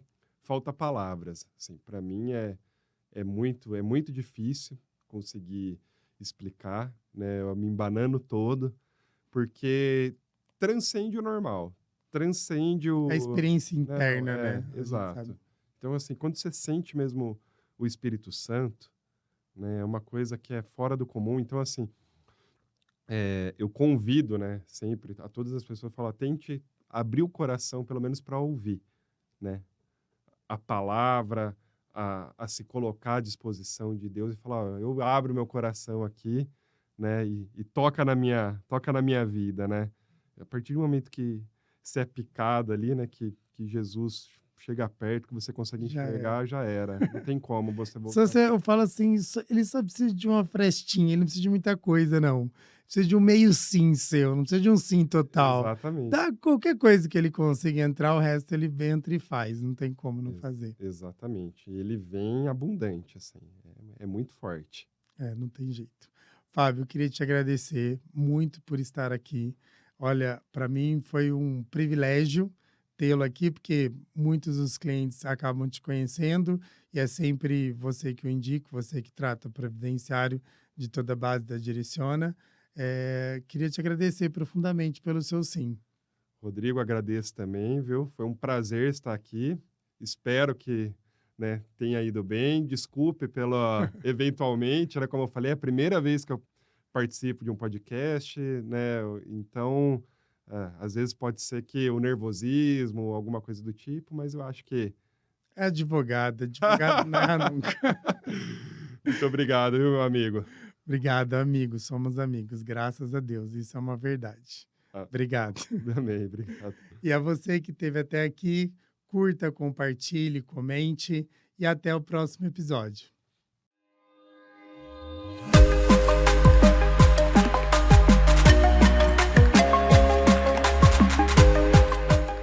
palavras, assim, para mim é muito difícil conseguir explicar, né, eu me embanando todo, porque transcende o normal, transcende A experiência não, interna, né? A gente sabe. exato. Então, assim, quando você sente mesmo o Espírito Santo, né, é uma coisa que é fora do comum, então, assim, eu convido, né, sempre a todas as pessoas a falar: "Tente abrir o coração pelo menos para ouvir", né, a palavra, a se colocar à disposição de Deus e falar: "Ó, eu abro meu coração aqui, né, e toca na minha vida", né. A partir do momento que você é picado ali, né, que Jesus chega perto, que você consegue Já era. enxergar, já era, não tem como você Só voltar. você, eu falo assim, ele só precisa de uma frestinha, ele não precisa de muita coisa, não. Precisa de um meio sim seu, não precisa de um sim total. Exatamente. Dá qualquer coisa que ele consiga entrar, o resto ele entra e faz, não tem como não fazer. Exatamente. E ele vem abundante, assim, é muito forte. É, não tem jeito. Fábio, eu queria te agradecer muito por estar aqui. Olha, para mim foi um privilégio tê-lo aqui, porque muitos dos clientes acabam te conhecendo e é sempre você que eu indico, você que trata o previdenciário de toda a base da Direciona. Queria te agradecer profundamente pelo seu sim. Rodrigo, agradeço também, viu? Foi um prazer estar aqui. Espero que, né, tenha ido bem. Desculpe pela eventualmente, né, como eu falei, é a primeira vez que eu participo de um podcast, né? Então, às vezes pode ser que o nervosismo, alguma coisa do tipo, mas eu acho que É advogado, advogado não erra nunca. Muito obrigado, viu, meu amigo? Obrigado, amigo. Somos amigos, graças a Deus. Isso é uma verdade. Ah, Obrigado. também, obrigado. E a você que esteve até aqui, curta, compartilhe, comente e até o próximo episódio.